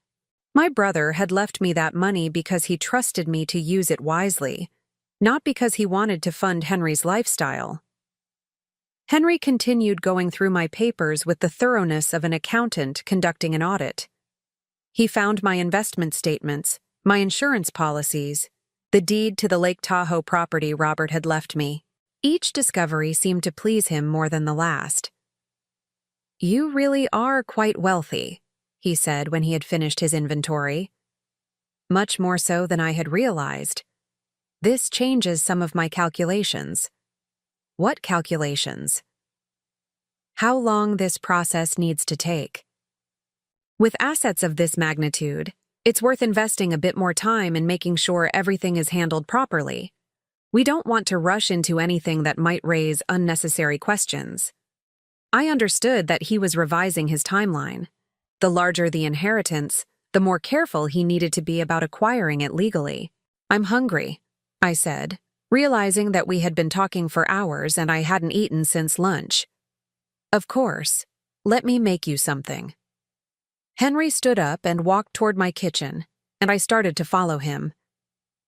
Speaker 1: My brother had left me that money because he trusted me to use it wisely, not because he wanted to fund Henry's lifestyle. Henry continued going through my papers with the thoroughness of an accountant conducting an audit. He found my investment statements, my insurance policies, the deed to the Lake Tahoe property Robert had left me. Each discovery seemed to please him more than the last. "You really are quite wealthy," he said when he had finished his inventory. "Much more so than I had realized. This changes some of my calculations." "What calculations?" "How long this process needs to take. With assets of this magnitude, it's worth investing a bit more time in making sure everything is handled properly. We don't want to rush into anything that might raise unnecessary questions." I understood that he was revising his timeline. The larger the inheritance, the more careful he needed to be about acquiring it legally. "I'm hungry," I said, realizing that we had been talking for hours and I hadn't eaten since lunch. "Of course. Let me make you something." Henry stood up and walked toward my kitchen, and I started to follow him.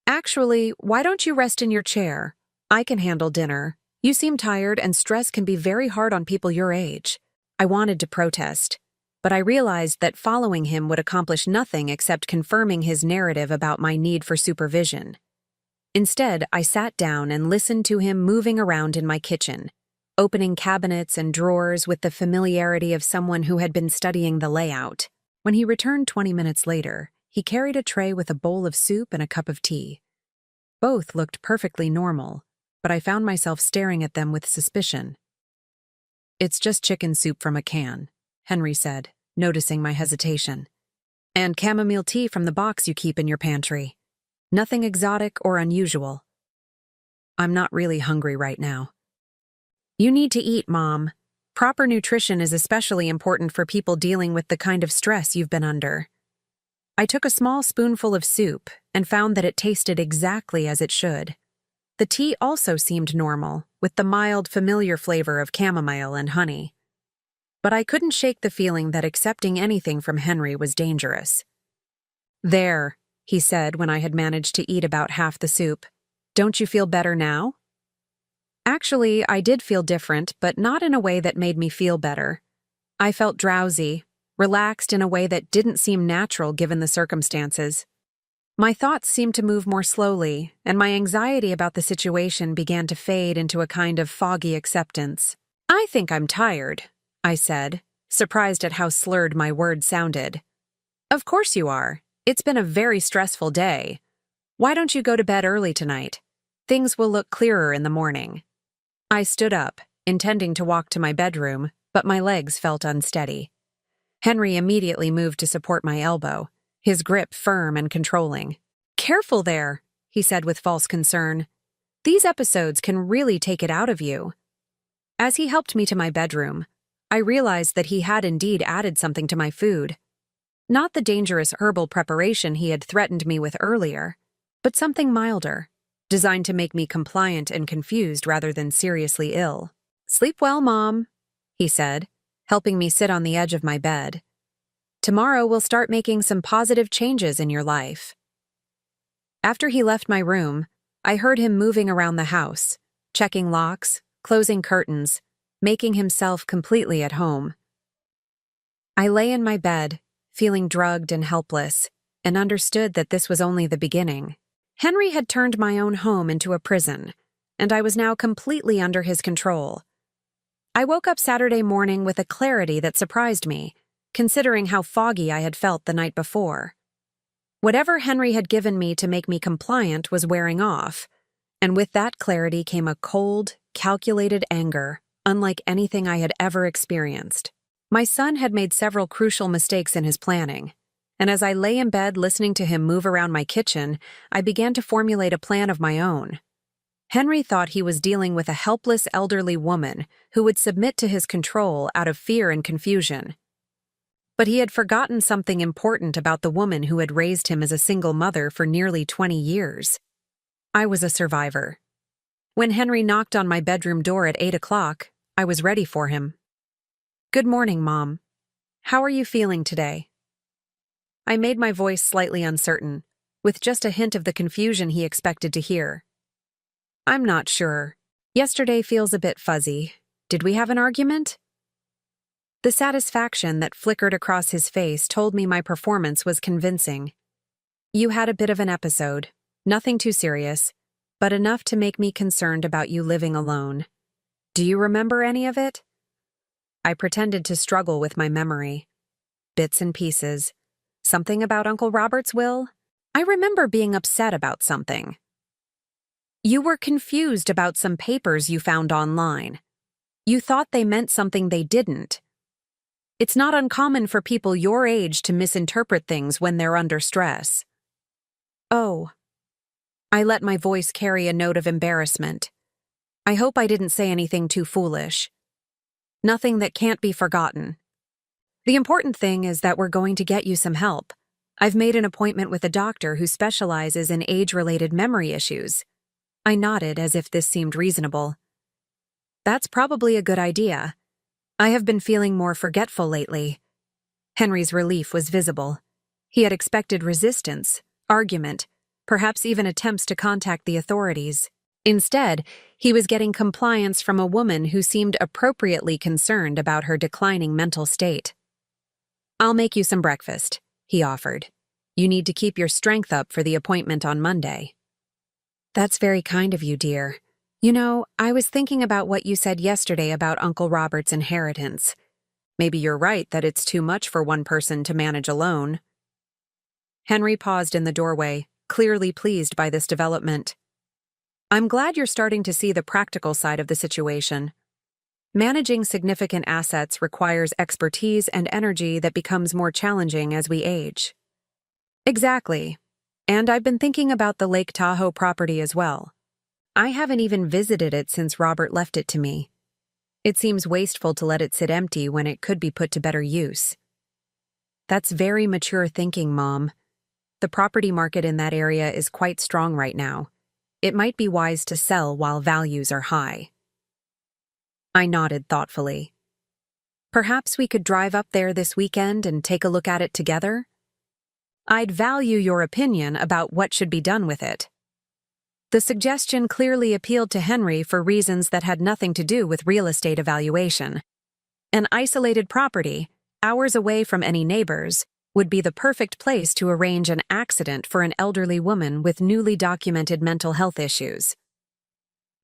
Speaker 1: "Actually, why don't you rest in your chair? I can handle dinner. You seem tired, and stress can be very hard on people your age." I wanted to protest, but I realized that following him would accomplish nothing except confirming his narrative about my need for supervision. Instead, I sat down and listened to him moving around in my kitchen, opening cabinets and drawers with the familiarity of someone who had been studying the layout. When he returned 20 minutes later, he carried a tray with a bowl of soup and a cup of tea. Both looked perfectly normal, but I found myself staring at them with suspicion. "It's just chicken soup from a can," Henry said, noticing my hesitation. "And chamomile tea from the box you keep in your pantry. Nothing exotic or unusual." "I'm not really hungry right now." "You need to eat, Mom. Proper nutrition is especially important for people dealing with the kind of stress you've been under." I took a small spoonful of soup and found that it tasted exactly as it should. The tea also seemed normal, with the mild, familiar flavor of chamomile and honey. But I couldn't shake the feeling that accepting anything from Henry was dangerous. "There," he said when I had managed to eat about half the soup. "Don't you feel better now?" Actually, I did feel different, but not in a way that made me feel better. I felt drowsy, relaxed in a way that didn't seem natural given the circumstances. My thoughts seemed to move more slowly, and my anxiety about the situation began to fade into a kind of foggy acceptance. "I think I'm tired," I said, surprised at how slurred my words sounded. Of course you are. It's been a very stressful day. Why don't you go to bed early tonight? Things will look clearer in the morning. I stood up, intending to walk to my bedroom, but my legs felt unsteady. Henry immediately moved to support my elbow, his grip firm and controlling. Careful there, he said with false concern. These episodes can really take it out of you. As he helped me to my bedroom, I realized that he had indeed added something to my food. Not the dangerous herbal preparation he had threatened me with earlier, but something milder, designed to make me compliant and confused rather than seriously ill. Sleep well, Mom, he said, helping me sit on the edge of my bed. Tomorrow we'll start making some positive changes in your life. After he left my room, I heard him moving around the house, checking locks, closing curtains, making himself completely at home. I lay in my bed, feeling drugged and helpless, and understood that this was only the beginning. Henry had turned my own home into a prison, and I was now completely under his control. I woke up Saturday morning with a clarity that surprised me, considering how foggy I had felt the night before. Whatever Henry had given me to make me compliant was wearing off, and with that clarity came a cold, calculated anger, unlike anything I had ever experienced. My son had made several crucial mistakes in his planning, and as I lay in bed listening to him move around my kitchen, I began to formulate a plan of my own. Henry thought he was dealing with a helpless elderly woman who would submit to his control out of fear and confusion. But he had forgotten something important about the woman who had raised him as a single mother for nearly 20 years. I was a survivor. When Henry knocked on my bedroom door at 8 o'clock, I was ready for him. Good morning, Mom. How are you feeling today? I made my voice slightly uncertain, with just a hint of the confusion he expected to hear. I'm not sure. Yesterday feels a bit fuzzy. Did we have an argument? The satisfaction that flickered across his face told me my performance was convincing. You had a bit of an episode, nothing too serious, but enough to make me concerned about you living alone. Do you remember any of it? I pretended to struggle with my memory. Bits and pieces. Something about Uncle Robert's will? I remember being upset about something. You were confused about some papers you found online. You thought they meant something they didn't. It's not uncommon for people your age to misinterpret things when they're under stress. Oh. I let my voice carry a note of embarrassment. I hope I didn't say anything too foolish. Nothing that can't be forgotten. The important thing is that we're going to get you some help. I've made an appointment with a doctor who specializes in age-related memory issues. I nodded as if this seemed reasonable. That's probably a good idea. I have been feeling more forgetful lately. Henry's relief was visible. He had expected resistance, argument, perhaps even attempts to contact the authorities. Instead, he was getting compliance from a woman who seemed appropriately concerned about her declining mental state. I'll make you some breakfast, he offered. You need to keep your strength up for the appointment on Monday. That's very kind of you, dear. You know, I was thinking about what you said yesterday about Uncle Robert's inheritance. Maybe you're right that it's too much for one person to manage alone. Henry paused in the doorway, clearly pleased by this development. I'm glad you're starting to see the practical side of the situation. Managing significant assets requires expertise and energy that becomes more challenging as we age. Exactly. And I've been thinking about the Lake Tahoe property as well. I haven't even visited it since Robert left it to me. It seems wasteful to let it sit empty when it could be put to better use. That's very mature thinking, Mom. The property market in that area is quite strong right now. It might be wise to sell while values are high. I nodded thoughtfully. Perhaps we could drive up there this weekend and take a look at it together? I'd value your opinion about what should be done with it. The suggestion clearly appealed to Henry for reasons that had nothing to do with real estate evaluation. An isolated property, hours away from any neighbors, would be the perfect place to arrange an accident for an elderly woman with newly documented mental health issues.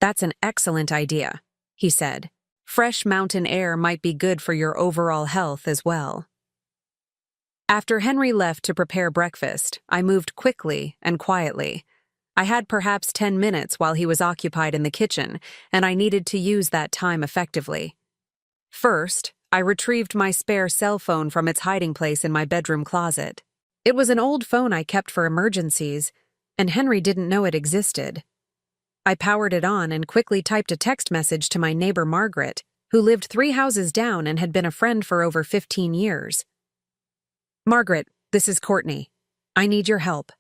Speaker 1: That's an excellent idea, he said, Fresh mountain air might be good for your overall health as well. After Henry left to prepare breakfast, I moved quickly and quietly. I had perhaps 10 minutes while he was occupied in the kitchen, and I needed to use that time effectively. First, I retrieved my spare cell phone from its hiding place in my bedroom closet. It was an old phone I kept for emergencies, and Henry didn't know it existed. I powered it on and quickly typed a text message to my neighbor Margaret, who lived 3 houses down and had been a friend for over 15 years. "Margaret, this is Courtney. I need your help.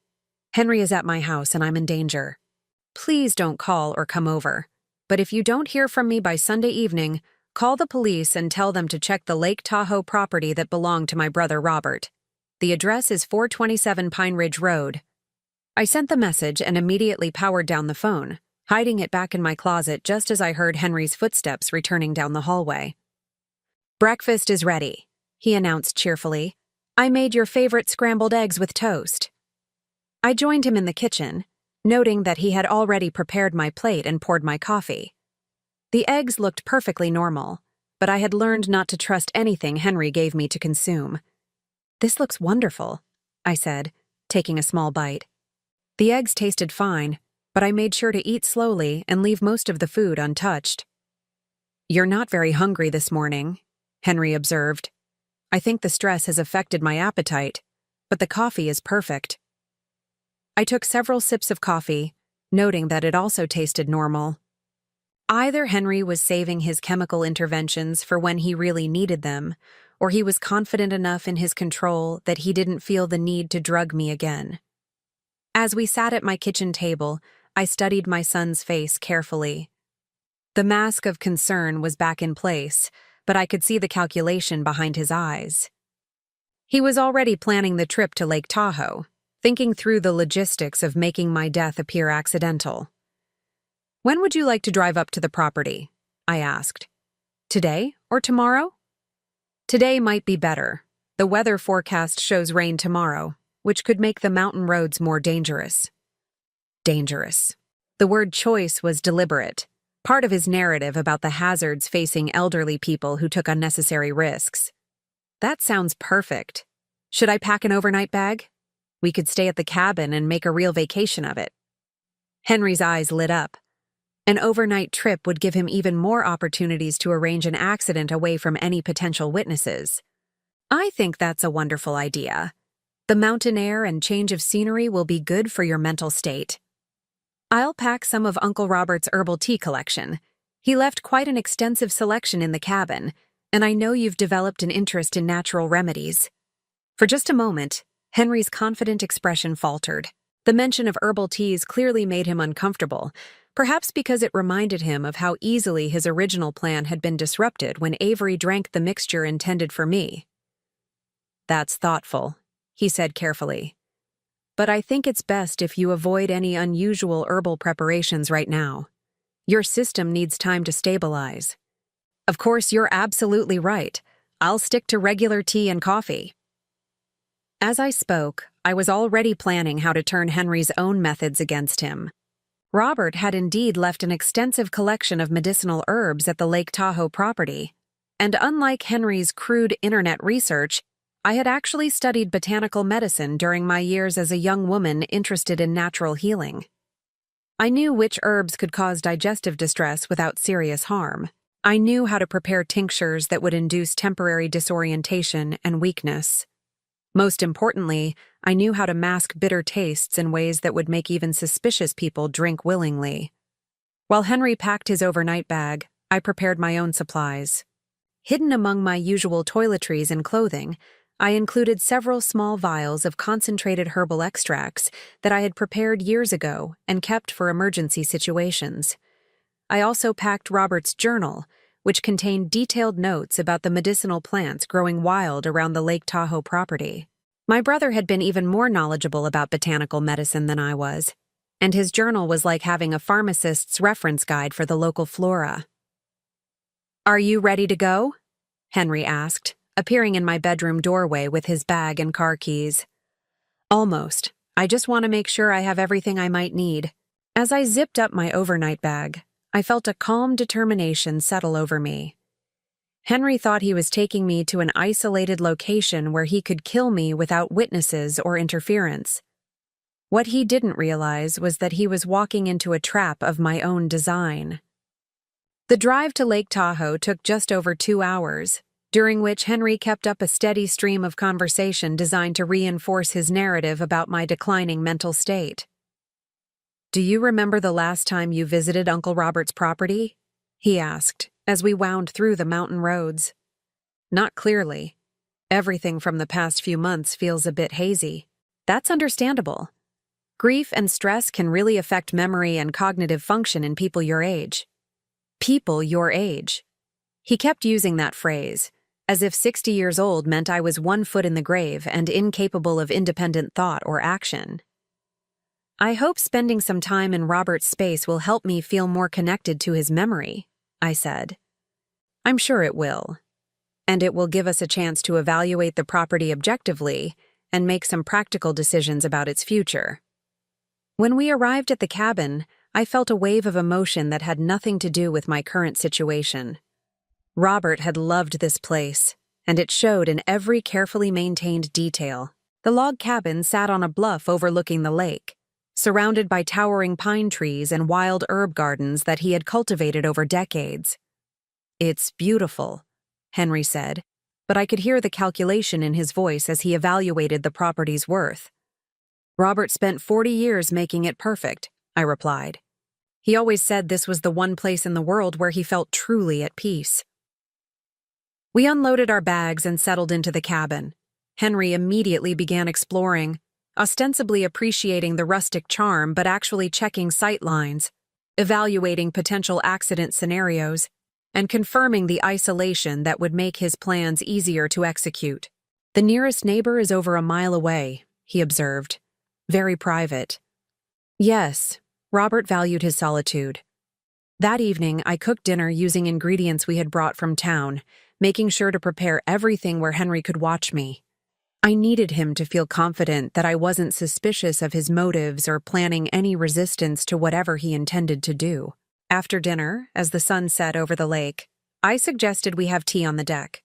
Speaker 1: Henry is at my house and I'm in danger. Please don't call or come over. But if you don't hear from me by Sunday evening, call the police and tell them to check the Lake Tahoe property that belonged to my brother Robert. The address is 427 Pine Ridge Road." I sent the message and immediately powered down the phone, hiding it back in my closet just as I heard Henry's footsteps returning down the hallway. "Breakfast is ready," he announced cheerfully. "I made your favorite scrambled eggs with toast." I joined him in the kitchen, noting that he had already prepared my plate and poured my coffee. The eggs looked perfectly normal, but I had learned not to trust anything Henry gave me to consume. "This looks wonderful," I said, taking a small bite. The eggs tasted fine, but I made sure to eat slowly and leave most of the food untouched. "You're not very hungry this morning," Henry observed. "I think the stress has affected my appetite, but the coffee is perfect." I took several sips of coffee, noting that it also tasted normal. Either Henry was saving his chemical interventions for when he really needed them, or he was confident enough in his control that he didn't feel the need to drug me again. As we sat at my kitchen table, I studied my son's face carefully. The mask of concern was back in place, but I could see the calculation behind his eyes. He was already planning the trip to Lake Tahoe, thinking through the logistics of making my death appear accidental. "When would you like to drive up to the property?" I asked. "Today or tomorrow?" "Today might be better. The weather forecast shows rain tomorrow, which could make the mountain roads more dangerous." Dangerous. The word choice was deliberate, part of his narrative about the hazards facing elderly people who took unnecessary risks. "That sounds perfect. Should I pack an overnight bag? We could stay at the cabin and make a real vacation of it." Henry's eyes lit up. An overnight trip would give him even more opportunities to arrange an accident away from any potential witnesses. "I think that's a wonderful idea. The mountain air and change of scenery will be good for your mental state. I'll pack some of Uncle Robert's herbal tea collection. He left quite an extensive selection in the cabin, and I know you've developed an interest in natural remedies." For just a moment, Henry's confident expression faltered. The mention of herbal teas clearly made him uncomfortable, perhaps because it reminded him of how easily his original plan had been disrupted when Avery drank the mixture intended for me. "That's thoughtful," he said carefully. "But I think it's best if you avoid any unusual herbal preparations right now. Your system needs time to stabilize." "Of course, you're absolutely right. I'll stick to regular tea and coffee." As I spoke, I was already planning how to turn Henry's own methods against him. Robert had indeed left an extensive collection of medicinal herbs at the Lake Tahoe property, and unlike Henry's crude internet research, I had actually studied botanical medicine during my years as a young woman interested in natural healing. I knew which herbs could cause digestive distress without serious harm. I knew how to prepare tinctures that would induce temporary disorientation and weakness. Most importantly, I knew how to mask bitter tastes in ways that would make even suspicious people drink willingly. While Henry packed his overnight bag, I prepared my own supplies. Hidden among my usual toiletries and clothing, I included several small vials of concentrated herbal extracts that I had prepared years ago and kept for emergency situations. I also packed Robert's journal, which contained detailed notes about the medicinal plants growing wild around the Lake Tahoe property. My brother had been even more knowledgeable about botanical medicine than I was, and his journal was like having a pharmacist's reference guide for the local flora. "Are you ready to go?" Henry asked, appearing in my bedroom doorway with his bag and car keys. "Almost. I just want to make sure I have everything I might need." As I zipped up my overnight bag, I felt a calm determination settle over me. Henry thought he was taking me to an isolated location where he could kill me without witnesses or interference. What he didn't realize was that he was walking into a trap of my own design. The drive to Lake Tahoe took just over 2 hours, during which Henry kept up a steady stream of conversation designed to reinforce his narrative about my declining mental state. "Do you remember the last time you visited Uncle Robert's property?" he asked, as we wound through the mountain roads. "Not clearly. Everything from the past few months feels a bit hazy." "That's understandable. Grief and stress can really affect memory and cognitive function in people your age." People your age. He kept using that phrase, as if 60 years old meant I was 1 foot in the grave and incapable of independent thought or action. "I hope spending some time in Robert's space will help me feel more connected to his memory," I said. "I'm sure it will. And it will give us a chance to evaluate the property objectively and make some practical decisions about its future." When we arrived at the cabin, I felt a wave of emotion that had nothing to do with my current situation. Robert had loved this place, and it showed in every carefully maintained detail. The log cabin sat on a bluff overlooking the lake, surrounded by towering pine trees and wild herb gardens that he had cultivated over decades. "It's beautiful," Henry said, but I could hear the calculation in his voice as he evaluated the property's worth. "Robert spent 40 years making it perfect," I replied. "He always said this was the one place in the world where he felt truly at peace." We unloaded our bags and settled into the cabin. Henry immediately began exploring, ostensibly appreciating the rustic charm but actually checking sight lines, evaluating potential accident scenarios, and confirming the isolation that would make his plans easier to execute. "The nearest neighbor is over a mile away," he observed. "Very private." Yes, Robert valued his solitude. That evening, I cooked dinner using ingredients we had brought from town, making sure to prepare everything where Henry could watch me. I needed him to feel confident that I wasn't suspicious of his motives or planning any resistance to whatever he intended to do. After dinner, as the sun set over the lake, I suggested we have tea on the deck.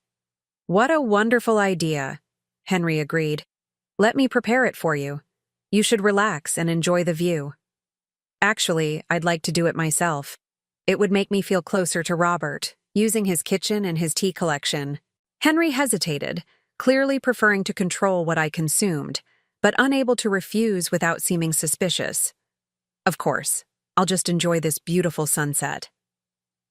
Speaker 1: "What a wonderful idea," Henry agreed. "Let me prepare it for you. You should relax and enjoy the view." "Actually, I'd like to do it myself. It would make me feel closer to Robert, using his kitchen and his tea collection." Henry hesitated, clearly preferring to control what I consumed, but unable to refuse without seeming suspicious. "Of course, I'll just enjoy this beautiful sunset."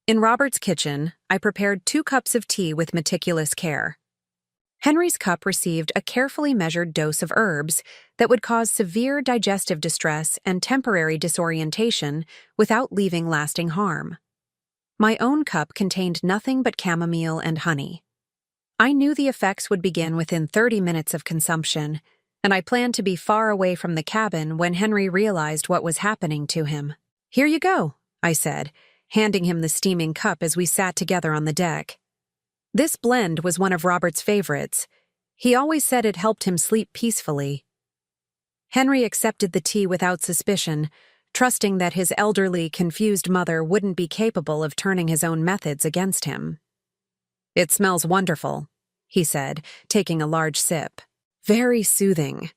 Speaker 1: In Robert's kitchen, I prepared 2 cups of tea with meticulous care. Henry's cup received a carefully measured dose of herbs that would cause severe digestive distress and temporary disorientation without leaving lasting harm. My own cup contained nothing but chamomile and honey. I knew the effects would begin within 30 minutes of consumption, and I planned to be far away from the cabin when Henry realized what was happening to him. "Here you go," I said, handing him the steaming cup as we sat together on the deck. This blend was one of Robert's favorites. He always said it helped him sleep peacefully. Henry accepted the tea without suspicion, trusting that his elderly, confused mother wouldn't be capable of turning his own methods against him. "It smells wonderful," he said, taking a large sip. "Very soothing."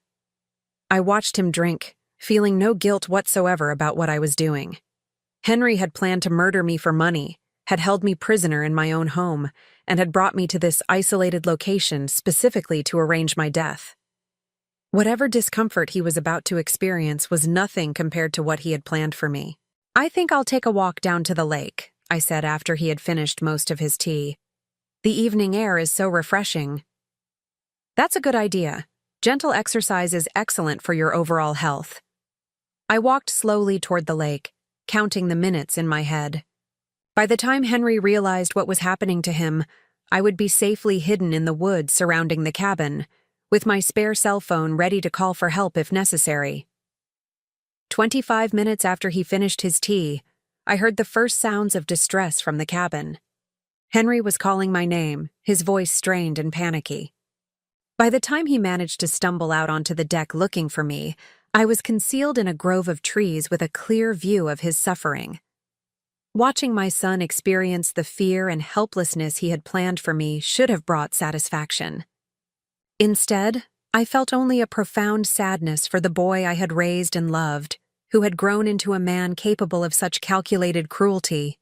Speaker 1: I watched him drink, feeling no guilt whatsoever about what I was doing. Henry had planned to murder me for money, had held me prisoner in my own home, and had brought me to this isolated location specifically to arrange my death. Whatever discomfort he was about to experience was nothing compared to what he had planned for me. "I think I'll take a walk down to the lake," I said after he had finished most of his tea. "The evening air is so refreshing." "That's a good idea. Gentle exercise is excellent for your overall health." I walked slowly toward the lake, counting the minutes in my head. By the time Henry realized what was happening to him, I would be safely hidden in the woods surrounding the cabin, with my spare cell phone ready to call for help if necessary. 25 minutes after he finished his tea, I heard the first sounds of distress from the cabin. Henry was calling my name, his voice strained and panicky. By the time he managed to stumble out onto the deck looking for me, I was concealed in a grove of trees with a clear view of his suffering. Watching my son experience the fear and helplessness he had planned for me should have brought satisfaction. Instead, I felt only a profound sadness for the boy I had raised and loved, who had grown into a man capable of such calculated cruelty.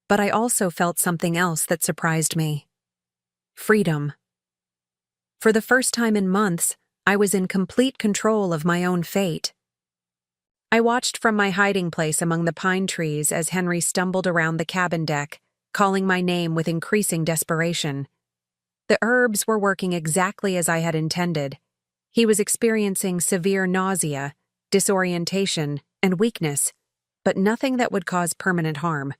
Speaker 1: But I also felt something else that surprised me. Freedom. For the first time in months, I was in complete control of my own fate. I watched from my hiding place among the pine trees as Henry stumbled around the cabin deck, calling my name with increasing desperation. The herbs were working exactly as I had intended. He was experiencing severe nausea, disorientation, and weakness, but nothing that would cause permanent harm.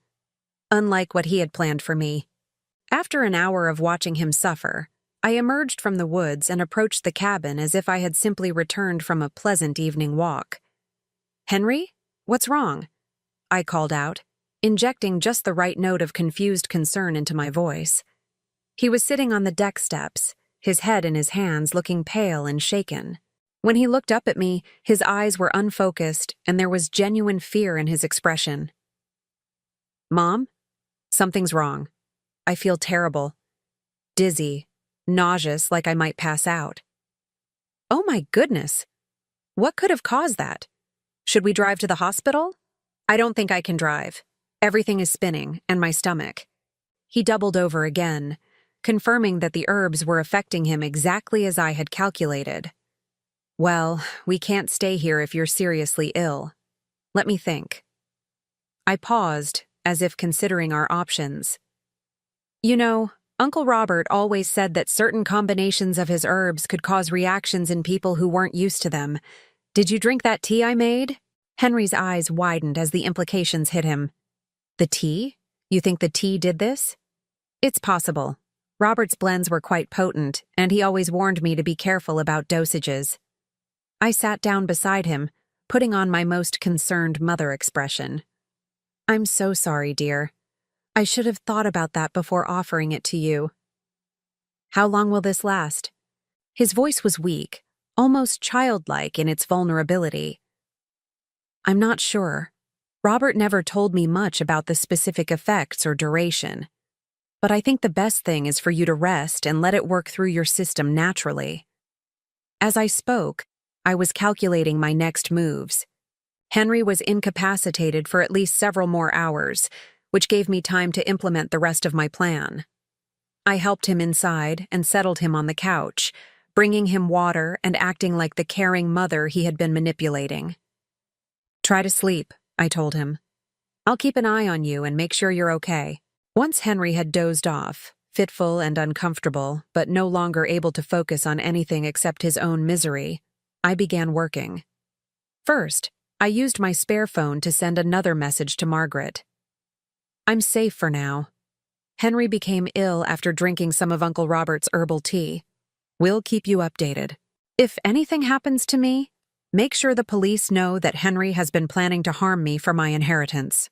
Speaker 1: Unlike what he had planned for me. After an hour of watching him suffer, I emerged from the woods and approached the cabin as if I had simply returned from a pleasant evening walk. "Henry, what's wrong?" I called out, injecting just the right note of confused concern into my voice. He was sitting on the deck steps, his head in his hands, looking pale and shaken. When he looked up at me, his eyes were unfocused and there was genuine fear in his expression. "Mom, something's wrong. I feel terrible. Dizzy, nauseous, like I might pass out." "Oh my goodness! What could have caused that? Should we drive to the hospital?" "I don't think I can drive. Everything is spinning, and my stomach." He doubled over again, confirming that the herbs were affecting him exactly as I had calculated. "Well, we can't stay here if you're seriously ill. Let me think." I paused, as if considering our options. "You know, Uncle Robert always said that certain combinations of his herbs could cause reactions in people who weren't used to them. Did you drink that tea I made?" Henry's eyes widened as the implications hit him. "The tea? You think the tea did this?" "It's possible. Robert's blends were quite potent, and he always warned me to be careful about dosages." I sat down beside him, putting on my most concerned mother expression. "I'm so sorry, dear. I should have thought about that before offering it to you." "How long will this last?" His voice was weak, almost childlike in its vulnerability. "I'm not sure. Robert never told me much about the specific effects or duration. But I think the best thing is for you to rest and let it work through your system naturally." As I spoke, I was calculating my next moves. Henry was incapacitated for at least several more hours, which gave me time to implement the rest of my plan. I helped him inside and settled him on the couch, bringing him water and acting like the caring mother he had been manipulating. "Try to sleep," I told him. "I'll keep an eye on you and make sure you're okay." Once Henry had dozed off, fitful and uncomfortable, but no longer able to focus on anything except his own misery, I began working. First, I used my spare phone to send another message to Margaret. "I'm safe for now. Henry became ill after drinking some of Uncle Robert's herbal tea. We'll keep you updated. If anything happens to me, make sure the police know that Henry has been planning to harm me for my inheritance."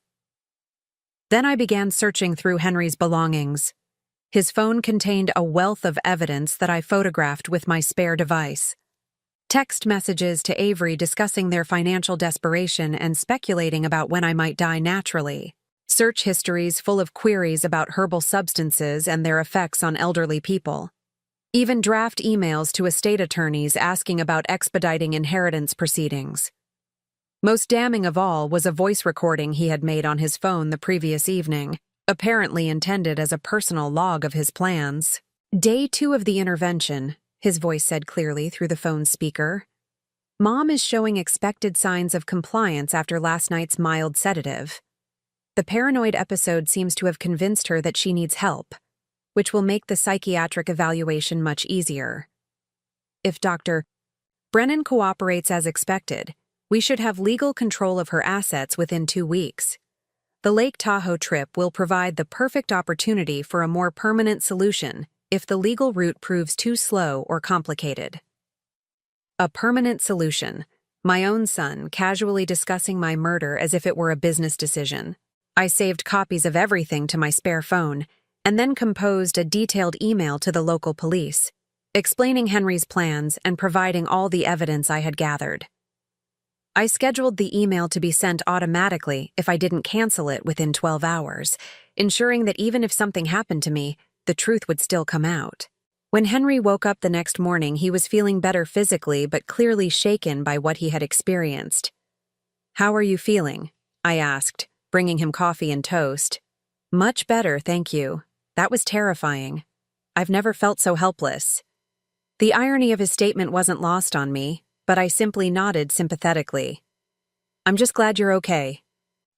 Speaker 1: Then I began searching through Henry's belongings. His phone contained a wealth of evidence that I photographed with my spare device. Text messages to Avery discussing their financial desperation and speculating about when I might die naturally. Search histories full of queries about herbal substances and their effects on elderly people. Even draft emails to estate attorneys asking about expediting inheritance proceedings. Most damning of all was a voice recording he had made on his phone the previous evening, apparently intended as a personal log of his plans. "Day 2 of the intervention," his voice said clearly through the phone speaker. "Mom is showing expected signs of compliance after last night's mild sedative. The paranoid episode seems to have convinced her that she needs help, which will make the psychiatric evaluation much easier. If Dr. Brennan cooperates as expected, we should have legal control of her assets within 2 weeks. The Lake Tahoe trip will provide the perfect opportunity for a more permanent solution if the legal route proves too slow or complicated." A permanent solution. My own son casually discussing my murder as if it were a business decision. I saved copies of everything to my spare phone and then composed a detailed email to the local police, explaining Henry's plans and providing all the evidence I had gathered. I scheduled the email to be sent automatically if I didn't cancel it within 12 hours, ensuring that even if something happened to me, the truth would still come out. When Henry woke up the next morning, he was feeling better physically but clearly shaken by what he had experienced. "How are you feeling?" I asked, bringing him coffee and toast. "Much better, thank you. That was terrifying. I've never felt so helpless." The irony of his statement wasn't lost on me, but I simply nodded sympathetically. "I'm just glad you're okay.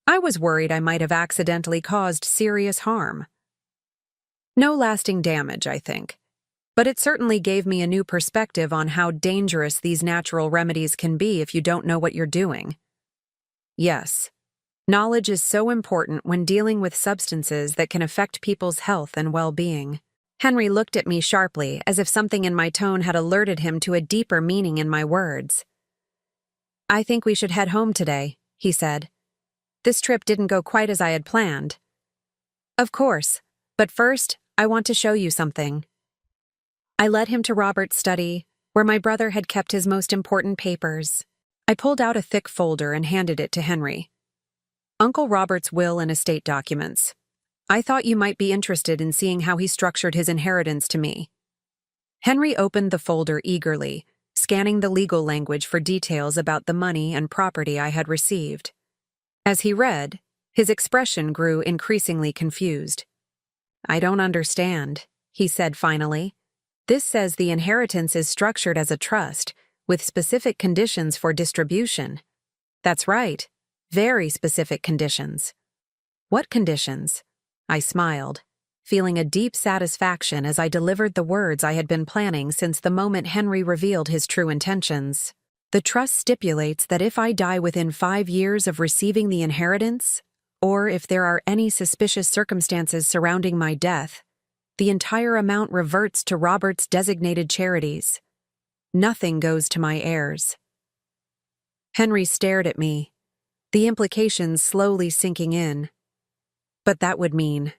Speaker 1: I was worried I might have accidentally caused serious harm." No lasting damage, I think. But it certainly gave me a new perspective on how dangerous these natural remedies can be if you don't know what you're doing. Yes, knowledge is so important when dealing with substances that can affect people's health and well-being. Henry looked at me sharply, as if something in my tone had alerted him to a deeper meaning in my words. "I think we should head home today," he said. "This trip didn't go quite as I had planned." "Of course, but first, I want to show you something." I led him to Robert's study, where my brother had kept his most important papers. I pulled out a thick folder and handed it to Henry. "Uncle Robert's will and estate documents. I thought you might be interested in seeing how he structured his inheritance to me." Henry opened the folder eagerly, scanning the legal language for details about the money and property I had received. As he read, his expression grew increasingly confused. "I don't understand," he said finally. "This says the inheritance is structured as a trust, with specific conditions for distribution." "That's right. Very specific conditions." "What conditions?" I smiled, feeling a deep satisfaction as I delivered the words I had been planning since the moment Henry revealed his true intentions. "The trust stipulates that if I die within 5 years of receiving the inheritance, or if there are any suspicious circumstances surrounding my death, the entire amount reverts to Robert's designated charities. Nothing goes to my heirs." Henry stared at me, the implications slowly sinking in. "But that would mean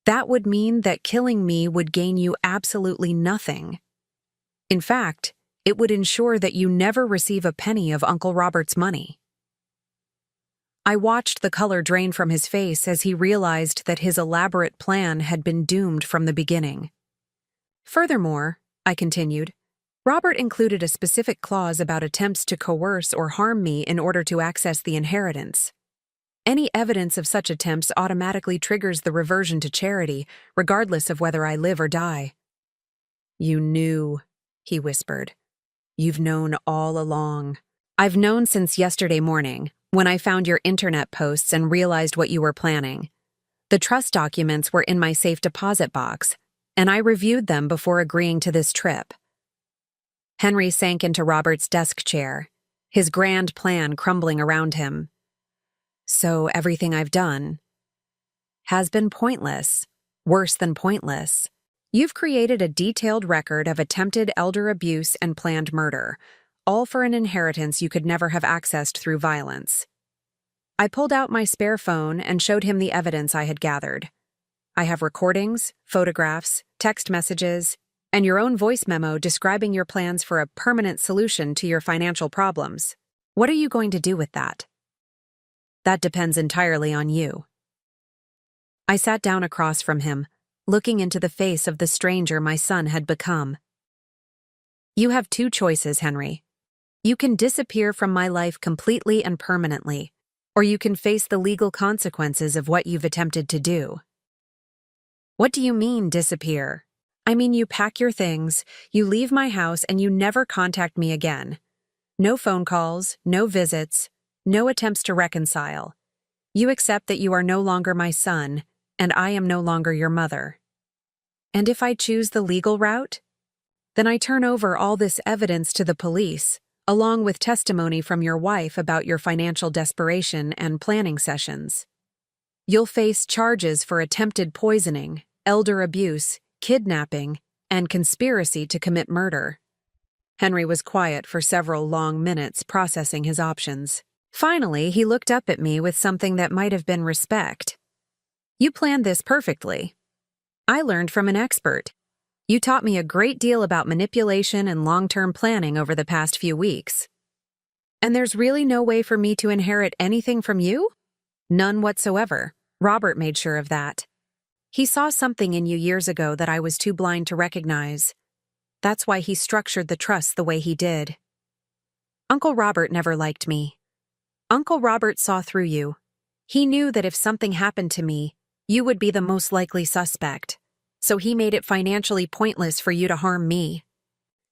Speaker 1: that killing me would gain you absolutely nothing. In fact, it would ensure that you never receive a penny of Uncle Robert's money." I watched the color drain from his face as he realized that his elaborate plan had been doomed from the beginning. "Furthermore," I continued, "Robert included a specific clause about attempts to coerce or harm me in order to access the inheritance. Any evidence of such attempts automatically triggers the reversion to charity, regardless of whether I live or die." "You knew," he whispered. "You've known all along." "I've known since yesterday morning, when I found your internet posts and realized what you were planning. The trust documents were in my safe deposit box, and I reviewed them before agreeing to this trip." Henry sank into Robert's desk chair, his grand plan crumbling around him. "So everything I've done has been pointless, worse than pointless. You've created a detailed record of attempted elder abuse and planned murder, all for an inheritance you could never have accessed through violence." I pulled out my spare phone and showed him the evidence I had gathered. "I have recordings, photographs, text messages, and your own voice memo describing your plans for a permanent solution to your financial problems. What are you going to do with that?" "That depends entirely on you." I sat down across from him, looking into the face of the stranger my son had become. "You have 2 choices, Henry. You can disappear from my life completely and permanently, or you can face the legal consequences of what you've attempted to do." "What do you mean, disappear?" "I mean you pack your things, you leave my house, and you never contact me again. No phone calls, no visits, no attempts to reconcile. You accept that you are no longer my son, and I am no longer your mother. And if I choose the legal route, then I turn over all this evidence to the police, along with testimony from your wife about your financial desperation and planning sessions. You'll face charges for attempted poisoning, elder abuse, kidnapping, and conspiracy to commit murder." Henry was quiet for several long minutes, processing his options. Finally, he looked up at me with something that might have been respect. "You planned this perfectly. I learned from an expert. You taught me a great deal about manipulation and long-term planning over the past few weeks." And there's really no way for me to inherit anything from you? None whatsoever. Robert made sure of that. He saw something in you years ago that I was too blind to recognize. That's why he structured the trust the way he did. Uncle Robert never liked me. Uncle Robert saw through you. He knew that if something happened to me, you would be the most likely suspect. So he made it financially pointless for you to harm me.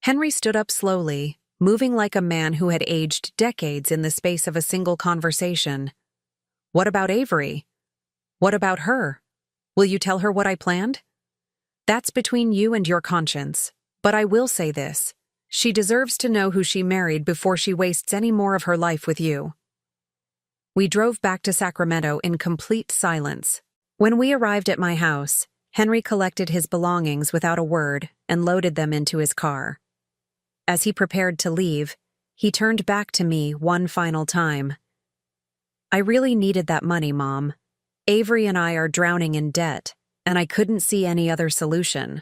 Speaker 1: Henry stood up slowly, moving like a man who had aged decades in the space of a single conversation. What about Avery? What about her? Will you tell her what I planned? That's between you and your conscience. But I will say this. She deserves to know who she married before she wastes any more of her life with you. We drove back to Sacramento in complete silence. When we arrived at my house, Henry collected his belongings without a word and loaded them into his car. As he prepared to leave, he turned back to me one final time. I really needed that money, Mom. Avery and I are drowning in debt, and I couldn't see any other solution.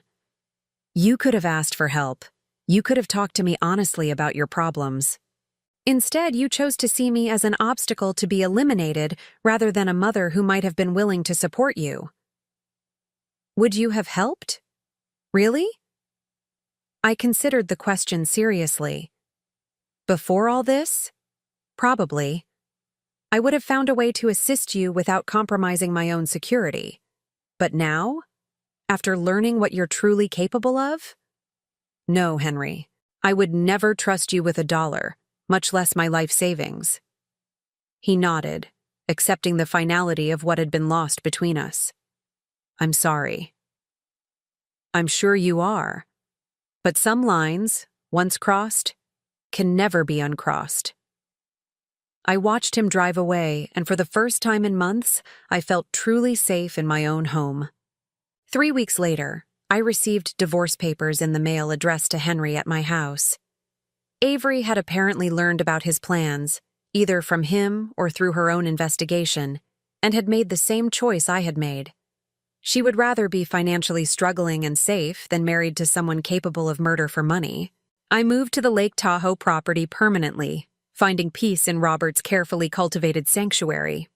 Speaker 1: You could have asked for help. You could have talked to me honestly about your problems. Instead, you chose to see me as an obstacle to be eliminated rather than a mother who might have been willing to support you. Would you have helped? Really? I considered the question seriously. Before all this? Probably. I would have found a way to assist you without compromising my own security. But now? After learning what you're truly capable of? No, Henry. I would never trust you with $1, much less my life savings. He nodded, accepting the finality of what had been lost between us. I'm sorry. I'm sure you are. But some lines, once crossed, can never be uncrossed. I watched him drive away, and for the first time in months, I felt truly safe in my own home. 3 weeks later, I received divorce papers in the mail addressed to Henry at my house. Avery had apparently learned about his plans, either from him or through her own investigation, and had made the same choice I had made. She would rather be financially struggling and safe than married to someone capable of murder for money. I moved to the Lake Tahoe property permanently, finding peace in Robert's carefully cultivated sanctuary.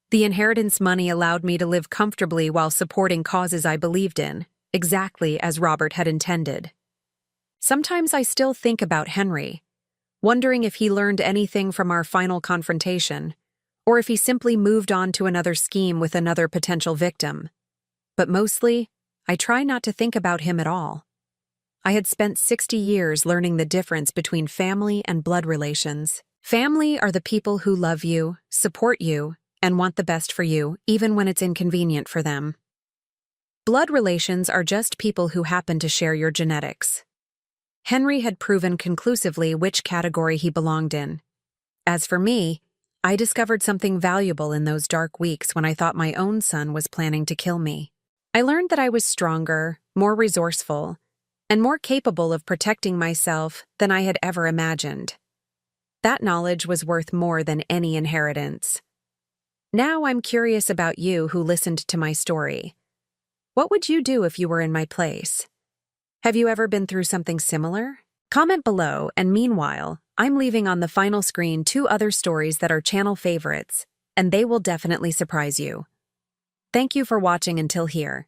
Speaker 1: The inheritance money allowed me to live comfortably while supporting causes I believed in, exactly as Robert had intended. Sometimes I still think about Henry, wondering if he learned anything from our final confrontation, or if he simply moved on to another scheme with another potential victim. But mostly, I try not to think about him at all. I had spent 60 years learning the difference between family and blood relations. Family are the people who love you, support you, and want the best for you, even when it's inconvenient for them. Blood relations are just people who happen to share your genetics. Henry had proven conclusively which category he belonged in. As for me, I discovered something valuable in those dark weeks when I thought my own son was planning to kill me. I learned that I was stronger, more resourceful, and more capable of protecting myself than I had ever imagined. That knowledge was worth more than any inheritance. Now I'm curious about you who listened to my story. What would you do if you were in my place? Have you ever been through something similar? Comment below, and meanwhile, I'm leaving on the final screen 2 other stories that are channel favorites, and they will definitely surprise you. Thank you for watching until here.